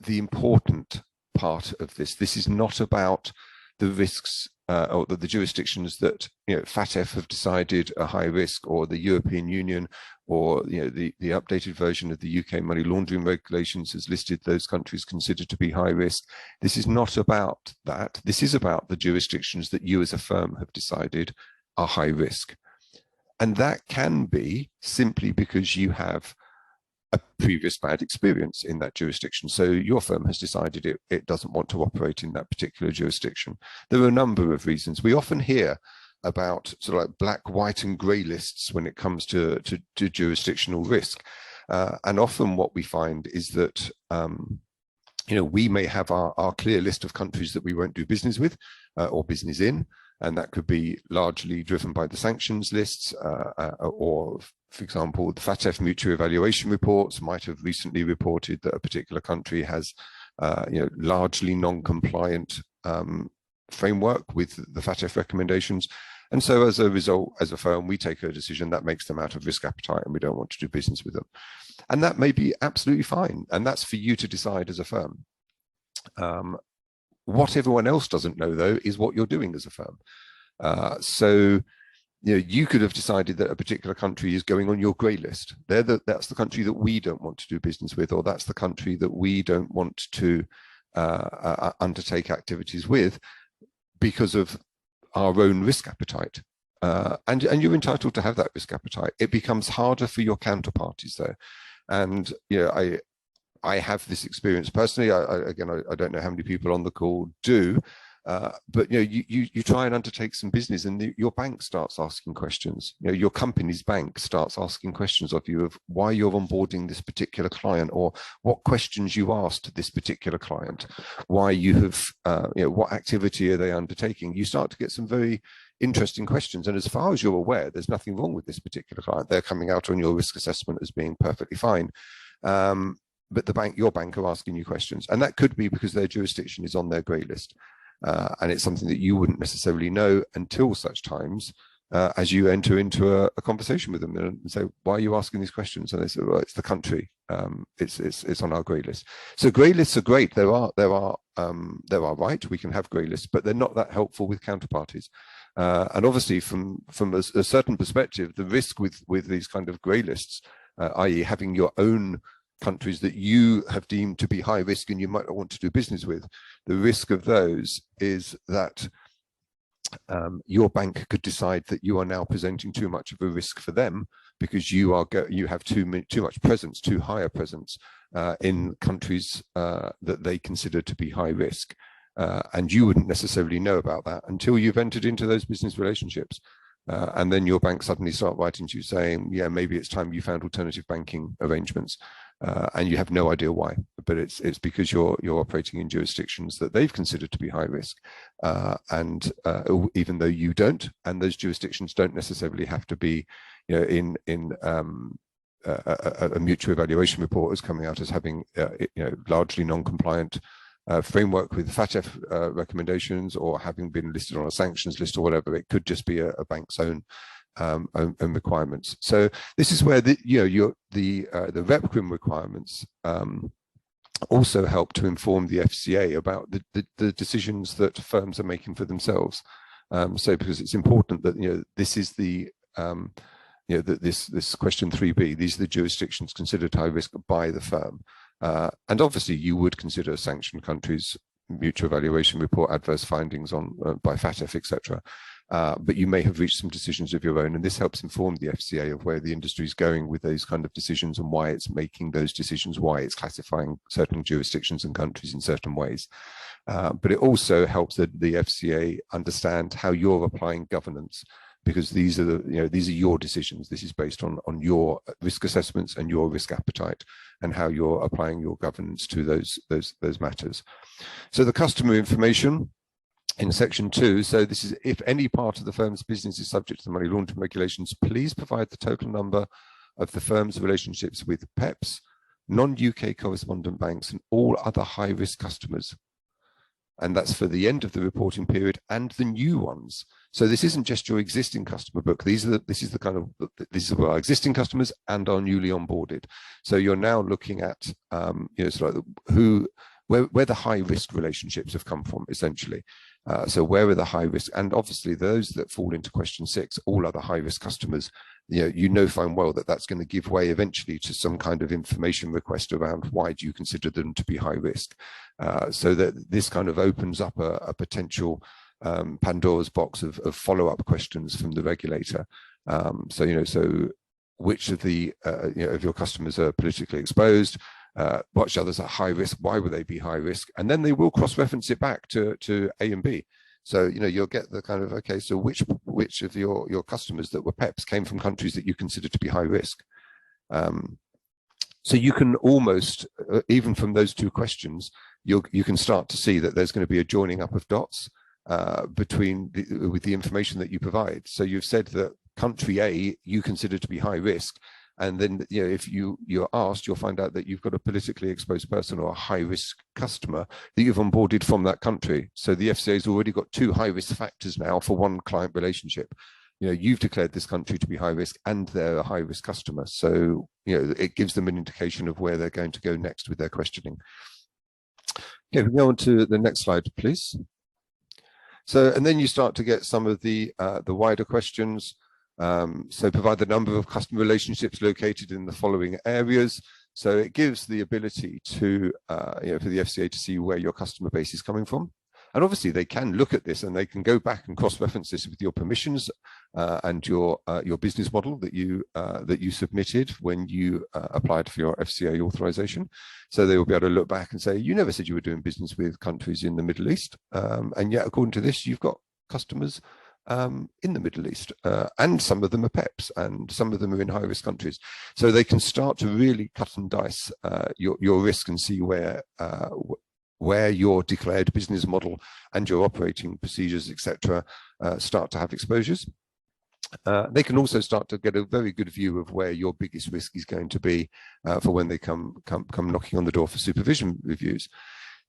important part of this. This is not about the risks or the jurisdictions that, FATF have decided are high risk, or the European Union, or, the updated version of the UK Money Laundering Regulations has listed those countries considered to be high risk. This is not about that. This is about the jurisdictions that you as a firm have decided are high risk. And that can be simply because you have a previous bad experience in that jurisdiction. So your firm has decided it doesn't want to operate in that particular jurisdiction. There are a number of reasons. We often hear about sort of like black, white, and grey lists when it comes to jurisdictional risk. And often what we find is that we may have our clear list of countries that we won't do business with or business in, and that could be largely driven by the sanctions lists, or, for example, the FATF mutual evaluation reports might have recently reported that a particular country has largely non-compliant framework with the FATF recommendations. And so as a result, as a firm, we take a decision that makes them out of risk appetite and we don't want to do business with them. And that may be absolutely fine. And that's for you to decide as a firm. What everyone else doesn't know, though, is what you're doing as a firm. So you could have decided that a particular country is going on your grey list. That's the country that we don't want to do business with, or that's the country that we don't want to undertake activities with because of our own risk appetite. And you're entitled to have that risk appetite. It becomes harder for your counterparties, though. And I have this experience personally. I don't know how many people on the call do, but you try and undertake some business, and your bank starts asking questions. Your company's bank starts asking questions of you of why you're onboarding this particular client, or what questions you asked this particular client, why you have, what activity are they undertaking. You start to get some very interesting questions, and as far as you're aware, there's nothing wrong with this particular client. They're coming out on your risk assessment as being perfectly fine. But your bank are asking you questions, and that could be because their jurisdiction is on their grey list, and it's something that you wouldn't necessarily know until such times as you enter into a conversation with them and say, "Why are you asking these questions?" And they say, "Well, it's the country. It's on our grey list." So grey lists are great. There are right. We can have grey lists, but they're not that helpful with counterparties. And obviously, from a certain perspective, the risk with these kind of grey lists, i.e., having your own countries that you have deemed to be high risk and you might not want to do business with, the risk of those is that your bank could decide that you are now presenting too much of a risk for them because you have too much presence, too high a presence in countries that they consider to be high risk. And you wouldn't necessarily know about that until you've entered into those business relationships. And then your bank suddenly start writing to you saying, yeah, maybe it's time you found alternative banking arrangements. And you have no idea why, but it's because you're operating in jurisdictions that they've considered to be high risk, and even though you don't, and those jurisdictions don't necessarily have to be, in a mutual evaluation report is coming out as having largely non-compliant framework with FATF recommendations, or having been listed on a sanctions list or whatever. It could just be a bank's own requirements. So this is where the REP-CRIM requirements also help to inform the FCA about the decisions that firms are making for themselves. So because it's important that this is the this question 3B. These are the jurisdictions considered high risk by the firm, and obviously you would consider sanctioned countries, mutual evaluation report, adverse findings on by FATF, etc. But you may have reached some decisions of your own, and this helps inform the FCA of where the industry is going with those kind of decisions and why it's making those decisions, why it's classifying certain jurisdictions and countries in certain ways. But it also helps the FCA understand how you're applying governance, because these are these are your decisions. This is based on your risk assessments and your risk appetite, and how you're applying your governance to those matters. So the customer information in section 2, so this is, if any part of the firm's business is subject to the money laundering regulations, please provide the total number of the firm's relationships with PEPs, non-UK correspondent banks, and all other high-risk customers. And that's for the end of the reporting period and the new ones. So this isn't just your existing customer book. This is our existing customers and our newly onboarded. So you're now looking at sort of where the high risk relationships have come from, essentially. So where are the high risk, and obviously those that fall into question 6, all other high risk customers, you know fine well that that's going to give way eventually to some kind of information request around why do you consider them to be high risk. So that this kind of opens up a potential Pandora's box of follow-up questions from the regulator. So which of the of your customers are politically exposed? Which others are high risk? Why would they be high risk? And then they will cross-reference it back to A and B. So you'll get the kind of, okay, so which of your customers that were PEPs came from countries that you consider to be high risk? So you can almost, even from those two questions, you can start to see that there's going to be a joining up of dots with the information that you provide. So you've said that country A you consider to be high risk, and then if you're asked, you'll find out that you've got a politically exposed person or a high risk customer that you've onboarded from that country. So the FCA has already got two high risk factors now for one client relationship. You've declared this country to be high risk and they're a high risk customer. So, it gives them an indication of where they're going to go next with their questioning. Okay, we go on to the next slide, please. So, and then you start to get some of the wider questions. So provide the number of customer relationships located in the following areas. So it gives the ability to, for the FCA to see where your customer base is coming from. And obviously they can look at this and they can go back and cross-reference this with your permissions and your business model that you submitted when you applied for your FCA authorization. So they will be able to look back and say, you never said you were doing business with countries in the Middle East, and yet according to this, you've got customers in the Middle East, and some of them are PEPs, and some of them are in high-risk countries. So they can start to really cut and dice your risk and see where your declared business model and your operating procedures, etc., start to have exposures. They can also start to get a very good view of where your biggest risk is going to be for when they come knocking on the door for supervision reviews.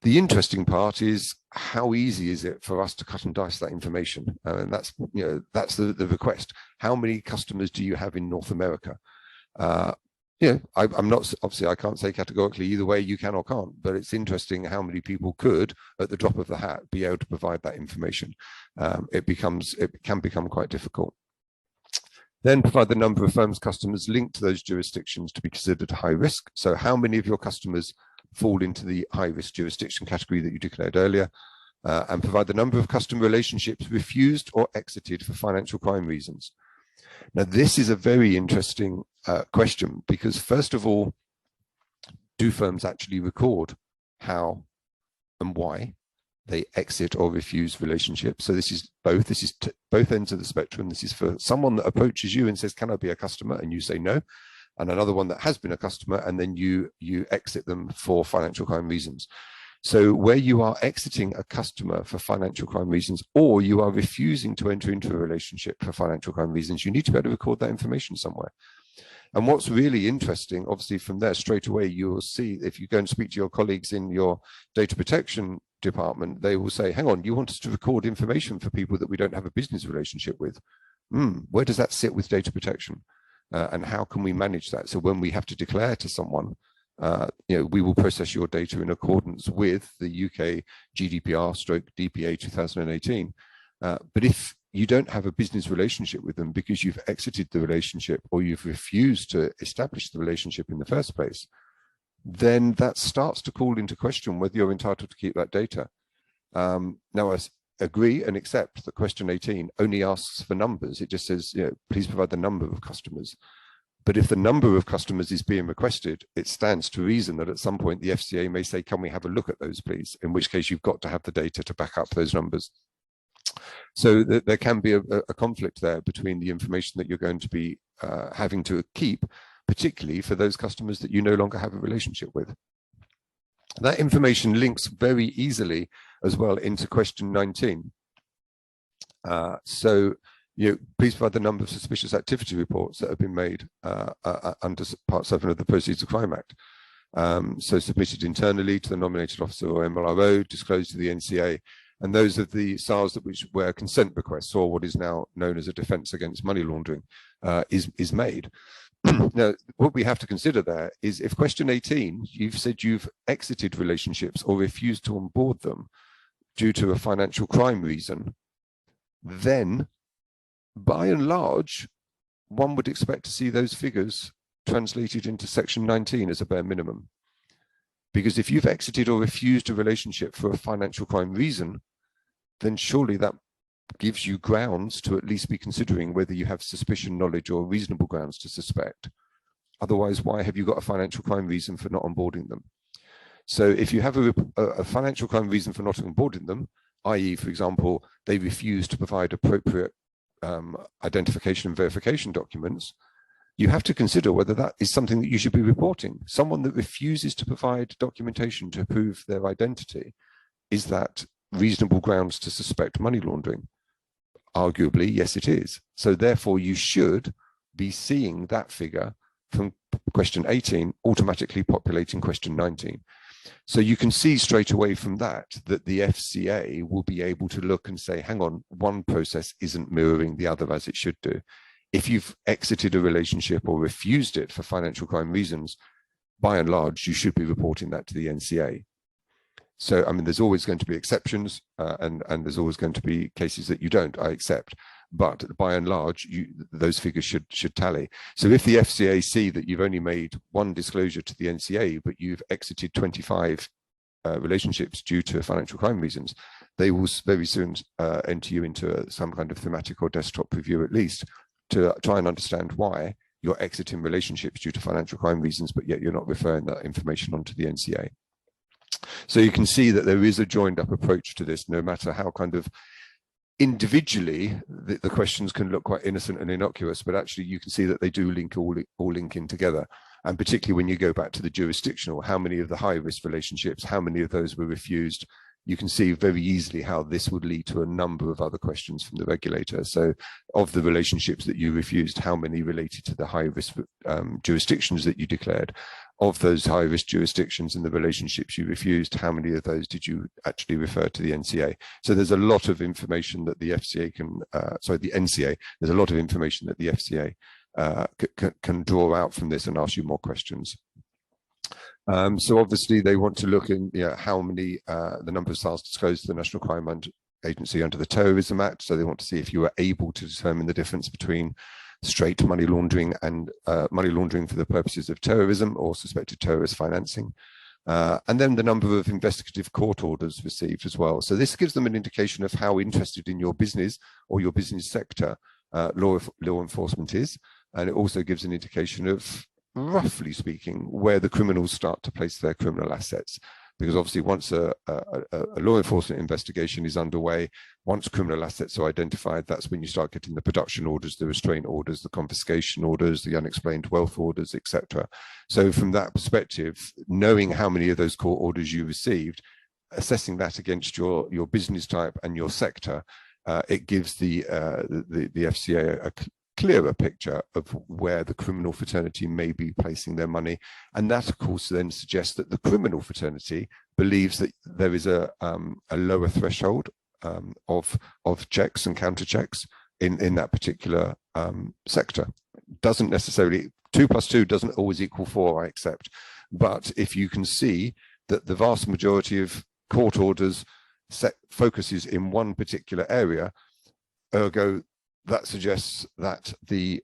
The interesting part is how easy is it for us to cut and dice that information, and that's the request. How many customers do you have in North America? I'm not, obviously I can't say categorically either way, you can or can't, but it's interesting how many people could, at the drop of the hat, be able to provide that information. It can become quite difficult. Then provide the number of firms' customers linked to those jurisdictions to be considered high risk. So how many of your customers fall into the high risk jurisdiction category that you declared earlier, and provide the number of customer relationships refused or exited for financial crime reasons. Now, this is a very interesting question, because first of all, do firms actually record how and why they exit or refuse relationships? So this is both. This is both ends of the spectrum. This is for someone that approaches you and says, can I be a customer? And you say no. And another one that has been a customer, and then you exit them for financial crime reasons. So where you are exiting a customer for financial crime reasons, or you are refusing to enter into a relationship for financial crime reasons, you need to be able to record that information somewhere. And what's really interesting, obviously from there straight away, you will see, if you go and speak to your colleagues in your data protection department, they will say, hang on, you want us to record information for people that we don't have a business relationship with. Where does that sit with data protection? And how can we manage that? So when we have to declare to someone, we will process your data in accordance with the UK GDPR/DPA 2018. But if you don't have a business relationship with them because you've exited the relationship or you've refused to establish the relationship in the first place, then that starts to call into question whether you're entitled to keep that data. Now, I agree and accept that question 18 only asks for numbers. It just says, please provide the number of customers. But if the number of customers is being requested, it stands to reason that at some point the FCA may say, can we have a look at those, please? In which case you've got to have the data to back up those numbers. So there can be a conflict there between the information that you're going to be having to keep, particularly for those customers that you no longer have a relationship with. That information links very easily as well into question 19. Please provide the number of suspicious activity reports that have been made under Part 7 of the Proceeds of Crime Act. So submitted internally to the nominated officer or MLRO, disclosed to the NCA, and those of the SARs which were consent requests, or what is now known as a defence against money laundering, is made. Now, what we have to consider there is, if question 18, you've said you've exited relationships or refused to onboard them due to a financial crime reason, then by and large, one would expect to see those figures translated into section 19 as a bare minimum. Because if you've exited or refused a relationship for a financial crime reason, then surely that gives you grounds to at least be considering whether you have suspicion, knowledge, or reasonable grounds to suspect. Otherwise, why have you got a financial crime reason for not onboarding them? So if you have a financial crime reason for not onboarding them, i.e., for example, they refuse to provide appropriate identification and verification documents, you have to consider whether that is something that you should be reporting. Someone that refuses to provide documentation to prove their identity, is that reasonable grounds to suspect money laundering? Arguably, yes, it is. So therefore, you should be seeing that figure from question 18 automatically populating question 19. So you can see straight away from that that the FCA will be able to look and say, hang on, one process isn't mirroring the other as it should do. If you've exited a relationship or refused it for financial crime reasons, by and large, you should be reporting that to the NCA. So, I mean, there's always going to be exceptions and there's always going to be cases that you don't, I accept. But by and large, those figures should tally. So if the FCA see that you've only made one disclosure to the NCA, but you've exited 25 relationships due to financial crime reasons, they will very soon enter you into some kind of thematic or desktop review at least to try and understand why you're exiting relationships due to financial crime reasons, but yet you're not referring that information onto the NCA. So you can see that there is a joined up approach to this, no matter how kind of individually the questions can look quite innocent and innocuous, but actually you can see that they do all link in together. And particularly when you go back to the jurisdictional, how many of the high risk relationships, how many of those were refused, you can see very easily how this would lead to a number of other questions from the regulator. So of the relationships that you refused, how many related to the high risk jurisdictions that you declared? Of those high risk jurisdictions and the relationships you refused, how many of those did you actually refer to the NCA? So there's a lot of information that the FCA can, the NCA, there's a lot of information that the FCA can draw out from this and ask you more questions. So obviously they want to look in how many, the number of SARS disclosed to the National Crime Agency under the Terrorism Act. So they want to see if you were able to determine the difference between straight money laundering and money laundering for the purposes of terrorism or suspected terrorist financing. And then the number of investigative court orders received as well. So this gives them an indication of how interested in your business or your business sector law enforcement is. And it also gives an indication of, roughly speaking, where the criminals start to place their criminal assets. Because obviously once a law enforcement investigation is underway, once criminal assets are identified, that's when you start getting the production orders, the restraint orders, the confiscation orders, the unexplained wealth orders, etc. So from that perspective, knowing how many of those court orders you received, assessing that against your business type and your sector, it gives the FCA a clearer picture of where the criminal fraternity may be placing their money. And that, of course, then suggests that the criminal fraternity believes that there is a lower threshold of checks and counter checks in that particular sector. Doesn't necessarily, 2 + 2 doesn't always equal 4, I accept. But if you can see that the vast majority of court orders focuses in one particular area, ergo, that suggests that the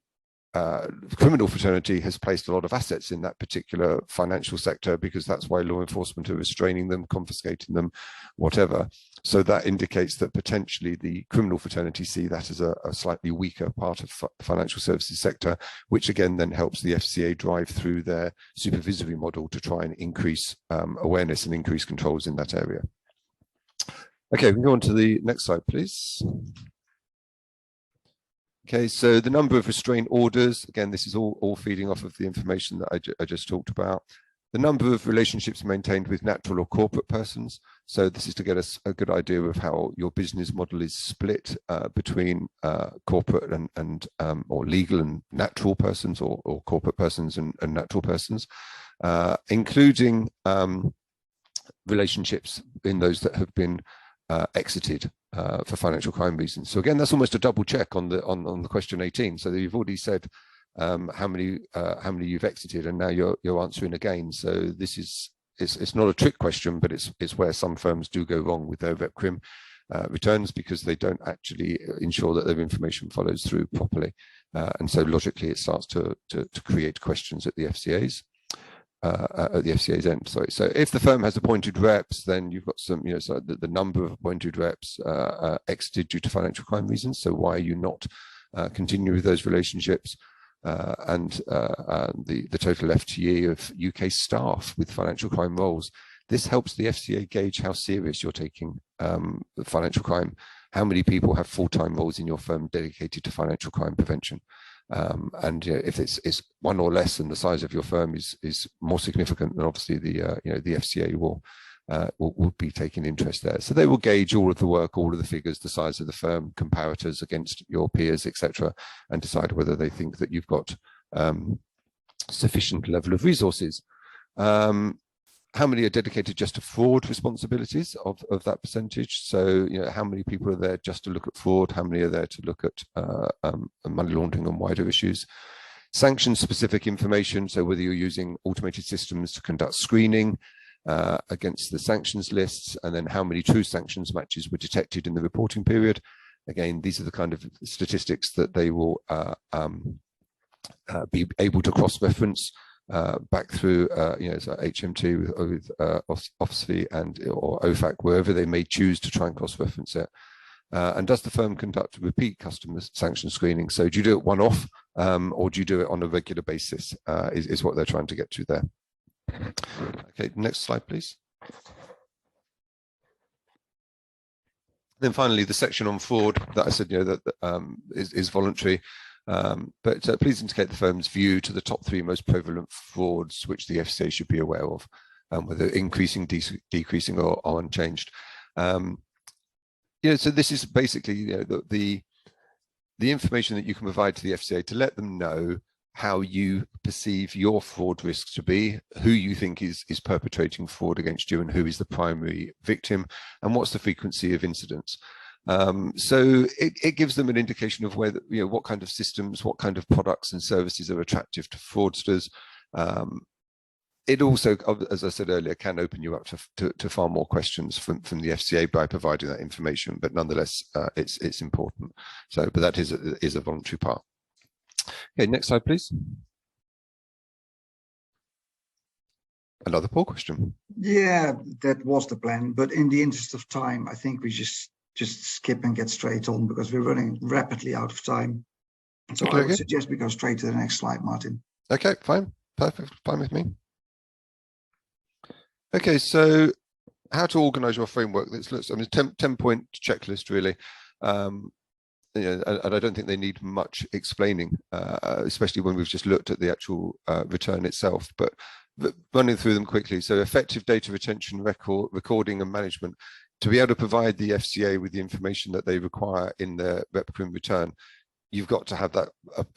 criminal fraternity has placed a lot of assets in that particular financial sector, because that's why law enforcement are restraining them, confiscating them, whatever. So that indicates that potentially the criminal fraternity see that as a slightly weaker part of the financial services sector, which again then helps the FCA drive through their supervisory model to try and increase awareness and increase controls in that area. Okay, we can go on to the next slide, please. Okay, so the number of restraint orders, again, this is all feeding off of the information that I just talked about. The number of relationships maintained with natural or corporate persons. So this is to get us a good idea of how your business model is split between corporate and or legal and natural persons, or corporate persons and natural persons, including relationships in those that have been exited for financial crime reasons. So again, that's almost a double check on the question 18. So you've already said how many you've exited, and now you're answering again. So this is it's not a trick question, but it's where some firms do go wrong with their REP-CRIM returns, because they don't actually ensure that their information follows through properly, and so logically it starts to create questions at the FCA's. at the FCA's end. Sorry. So if the firm has appointed reps, then you've got some, so the number of appointed reps exited due to financial crime reasons. So why are you not continuing with those relationships? And the total FTE of UK staff with financial crime roles. This helps the FCA gauge how serious you're taking financial crime. How many people have full-time roles in your firm dedicated to financial crime prevention? And if it's one or less, and the size of your firm is more significant, then obviously the FCA will be taking interest there. So they will gauge all of the work, all of the figures, the size of the firm, comparators against your peers, etc., and decide whether they think that you've got sufficient level of resources. How many are dedicated just to fraud responsibilities of that percentage? So, how many people are there just to look at fraud? How many are there to look at money laundering and wider issues? Sanction-specific information, so whether you're using automated systems to conduct screening against the sanctions lists, and then how many true sanctions matches were detected in the reporting period. Again, these are the kind of statistics that they will be able to cross-reference back through, so HMT with OFSFI or OFAC, wherever they may choose to try and cross-reference it. And does the firm conduct repeat customer sanction screening? So do you do it one-off, or do you do it on a regular basis? Is what they're trying to get to there. Okay, next slide, please. Then finally, the section on fraud that I said, that is voluntary. But please indicate the firm's view to the top 3 most prevalent frauds which the FCA should be aware of, whether increasing, decreasing, or unchanged. So this is basically the information that you can provide to the FCA to let them know how you perceive your fraud risks to be, who you think is perpetrating fraud against you, and who is the primary victim, and what's the frequency of incidents. So it gives them an indication of where, what kind of systems, what kind of products and services are attractive to fraudsters. It also, as I said earlier, can open you up to far more questions from the FCA by providing that information. But nonetheless, it's important. So, but that is a voluntary part. Okay, next slide, please. Another poll question. Yeah, that was the plan. But in the interest of time, I think we just skip and get straight on, because we're running rapidly out of time. So I would suggest we go straight to the next slide, Martin. Okay, fine. Perfect. Fine with me. Okay, so how to organize your framework. Let's 10-point checklist, really. And I don't think they need much explaining, especially when we've just looked at the actual return itself, but running through them quickly. So effective data retention, recording and management. To be able to provide the FCA with the information that they require in their REP-CRIM return, you've got to have that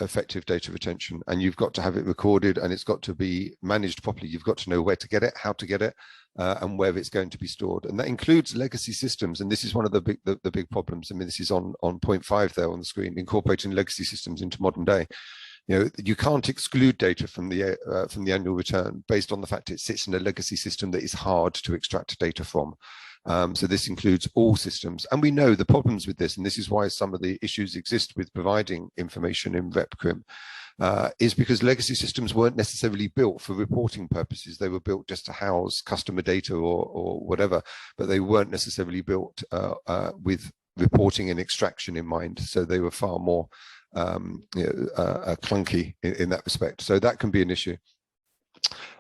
effective data retention, and you've got to have it recorded, and it's got to be managed properly. You've got to know where to get it, how to get it, and where it's going to be stored. And that includes legacy systems. And this is one of the big problems. I mean, this is on point 5 there on the screen, incorporating legacy systems into modern day. You can't exclude data from the annual return based on the fact it sits in a legacy system that is hard to extract data from. So this includes all systems, and we know the problems with this, and this is why some of the issues exist with providing information in REP-CRIM, is because legacy systems weren't necessarily built for reporting purposes. They were built just to house customer data or whatever, but they weren't necessarily built with reporting and extraction in mind. So they were far more clunky in that respect. So that can be an issue.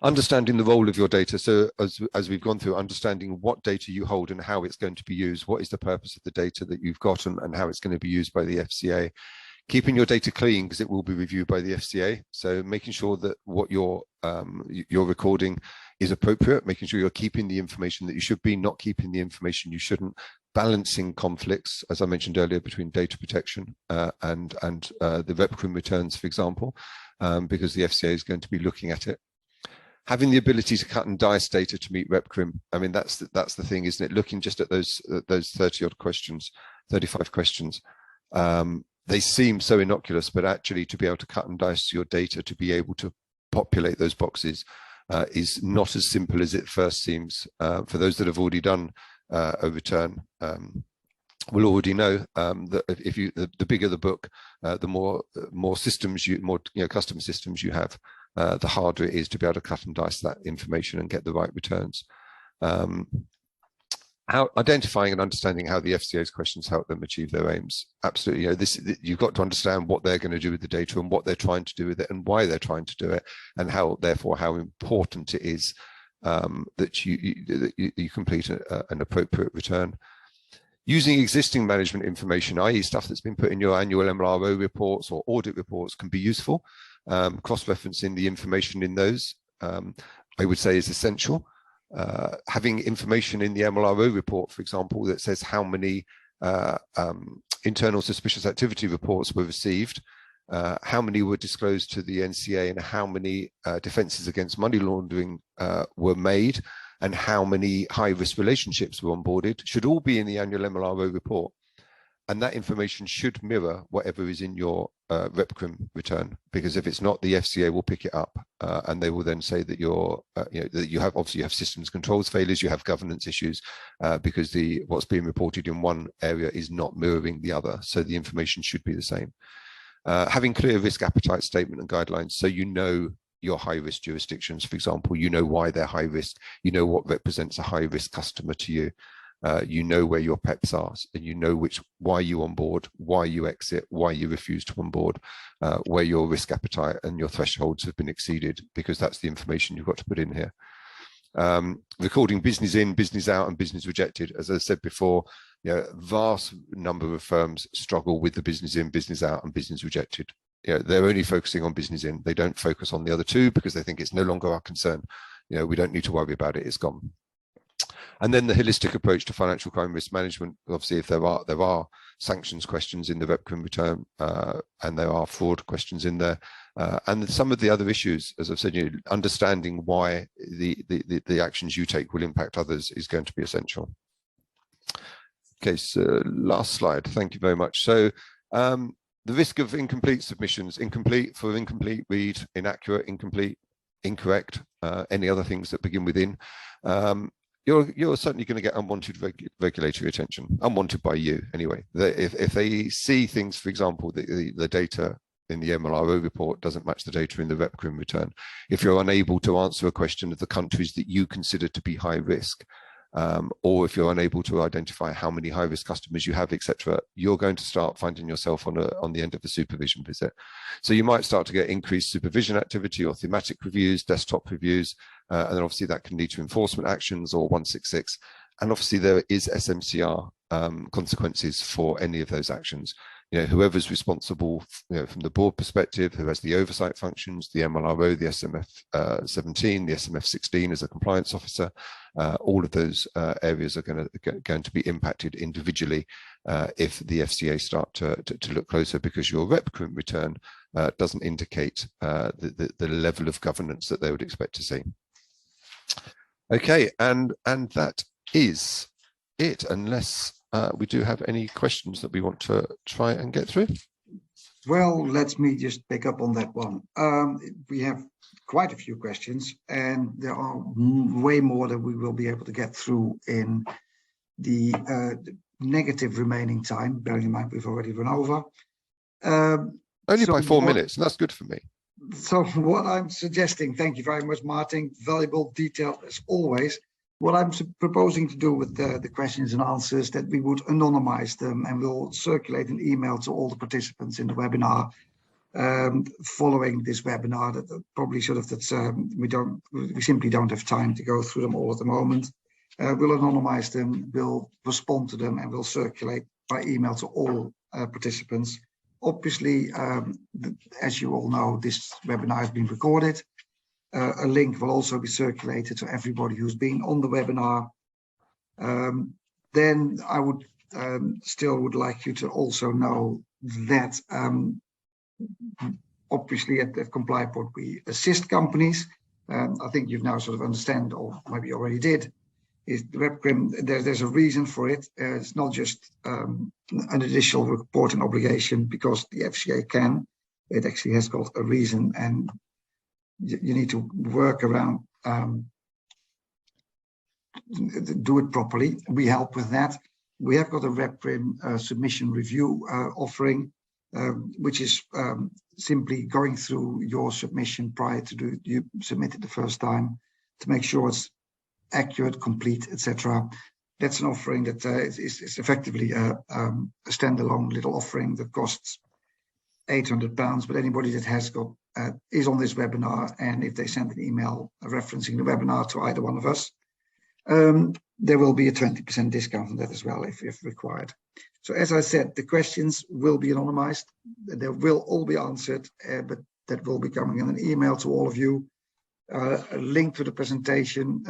Understanding the role of your data. So as we've gone through, understanding what data you hold and how it's going to be used. What is the purpose of the data that you've got, and how it's going to be used by the FCA. Keeping your data clean, because it will be reviewed by the FCA. So making sure that what you're recording is appropriate, making sure you're keeping the information that you should be, not keeping the information you shouldn't. Balancing conflicts, as I mentioned earlier, between data protection and the REP-CRIM returns, for example, because the FCA is going to be looking at it. Having the ability to cut and dice data to meet REP-CRIM. I mean, that's the thing, isn't it? Looking just at those 30-odd questions, 35 questions. They seem so innocuous, but actually to be able to cut and dice your data, to be able to populate those boxes is not as simple as it first seems. For those that have already done a return, will already know that if you the bigger the book, the more systems customer systems you have, the harder it is to be able to cut and dice that information and get the right returns. How identifying and understanding how the FCA's questions help them achieve their aims. Absolutely, you've got to understand what they're going to do with the data and what they're trying to do with it and why they're trying to do it, and how important it is that you complete an appropriate return. Using existing management information, i.e. stuff that's been put in your annual MLRO reports or audit reports, can be useful. Cross-referencing the information in those, I would say, is essential. Having information in the MLRO report, for example, that says how many internal suspicious activity reports were received, how many were disclosed to the NCA, and how many defences against money laundering were made, and how many high-risk relationships were onboarded, should all be in the annual MLRO report. And that information should mirror whatever is in your REP-CRIM return, because if it's not, the FCA will pick it up, and they will then say that that you have systems controls failures, you have governance issues, because what's being reported in one area is not mirroring the other. So the information should be the same. Having clear risk appetite statement and guidelines, so you know your high-risk jurisdictions, for example, you know why they're high risk, you know what represents a high-risk customer to you. You know where your PEPs are, and you know why you onboard, why you exit, why you refuse to onboard, where your risk appetite and your thresholds have been exceeded, because that's the information you've got to put in here. Recording business in, business out, and business rejected. As I said before, vast number of firms struggle with the business in, business out, and business rejected. They're only focusing on business in. They don't focus on the other two because they think it's no longer our concern. We don't need to worry about it. It's gone. And then the holistic approach to financial crime risk management. Obviously, if there are sanctions questions in the REP-CRIM return, and there are fraud questions in there, and some of the other issues, as I've said, understanding why the actions you take will impact others is going to be essential. Okay, so last slide. Thank you very much. So the risk of incomplete submissions: incomplete for incomplete, read, inaccurate, incomplete, incorrect, any other things that begin with in. You're certainly going to get unwanted regulatory attention, unwanted by you anyway. If they see things, for example, the data in the MLRO report doesn't match the data in the REP-CRIM return, if you're unable to answer a question of the countries that you consider to be high risk, or if you're unable to identify how many high-risk customers you have, etc., you're going to start finding yourself on the end of the supervision visit. So you might start to get increased supervision activity or thematic reviews, desktop reviews, and then obviously that can lead to enforcement actions or 166. And obviously there is SMCR consequences for any of those actions. Whoever's responsible, from the board perspective, who has the oversight functions, the MLRO, the SMF 17, the SMF 16 as a compliance officer, all of those areas are going to be impacted individually if the FCA start to look closer, because your REP-CRIM return doesn't indicate the level of governance that they would expect to see. Okay, and that is it, unless we do have any questions that we want to try and get through. Well, let me just pick up on that one. We have quite a few questions, and there are way more that we will be able to get through in the negative remaining time. Bearing in mind we've already run over. Only by 4 minutes, and that's good for me. So what I'm suggesting, thank you very much, Martin, valuable detail as always. What I'm proposing to do with the questions and answers, that we would anonymize them, and we'll circulate an email to all the participants in the webinar following this webinar. That probably should have, we simply don't have time to go through them all at the moment. We'll anonymize them, we'll respond to them, and we'll circulate by email to all participants. Obviously, as you all know, this webinar has been recorded. A link will also be circulated to everybody who's been on the webinar. Then I would still would like you to also know that obviously at ComplyPort we assist companies. I think you've now sort of understand, or maybe you already did, is the REP-CRIM, there's a reason for it. It's not just an additional reporting obligation because the FCA can. It actually has got a reason, and you need to work around, do it properly. We help with that. we have got a REP-CRIM submission review offering, which is simply going through your submission prior to you submit it the first time to make sure it's accurate, complete, etc. That's an offering that is effectively a standalone little offering that costs £800. But anybody that has got is on this webinar, and if they send an email referencing the webinar to either one of us, there will be a 20% discount on that as well if required. So as I said, the questions will be anonymized. They will all be answered, but that will be coming in an email to all of you. A link to the presentation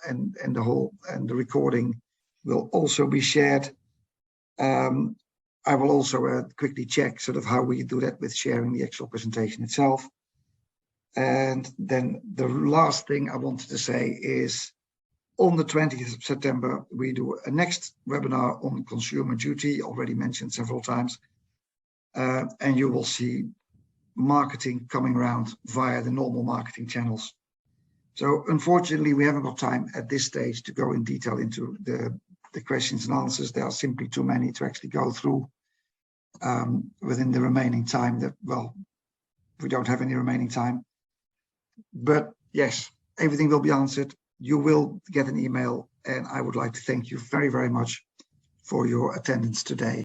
and the recording will also be shared. I will also quickly check sort of how we do that with sharing the actual presentation itself. And then the last thing I wanted to say is, on the 20th of September, we do a next webinar on consumer duty, already mentioned several times. And you will see marketing coming around via the normal marketing channels. So unfortunately, we haven't got time at this stage to go in detail into the questions and answers. There are simply too many to actually go through within the remaining time that, well, we don't have any remaining time. But yes, everything will be answered. You will get an email, and I would like to thank you very, very much for your attendance today.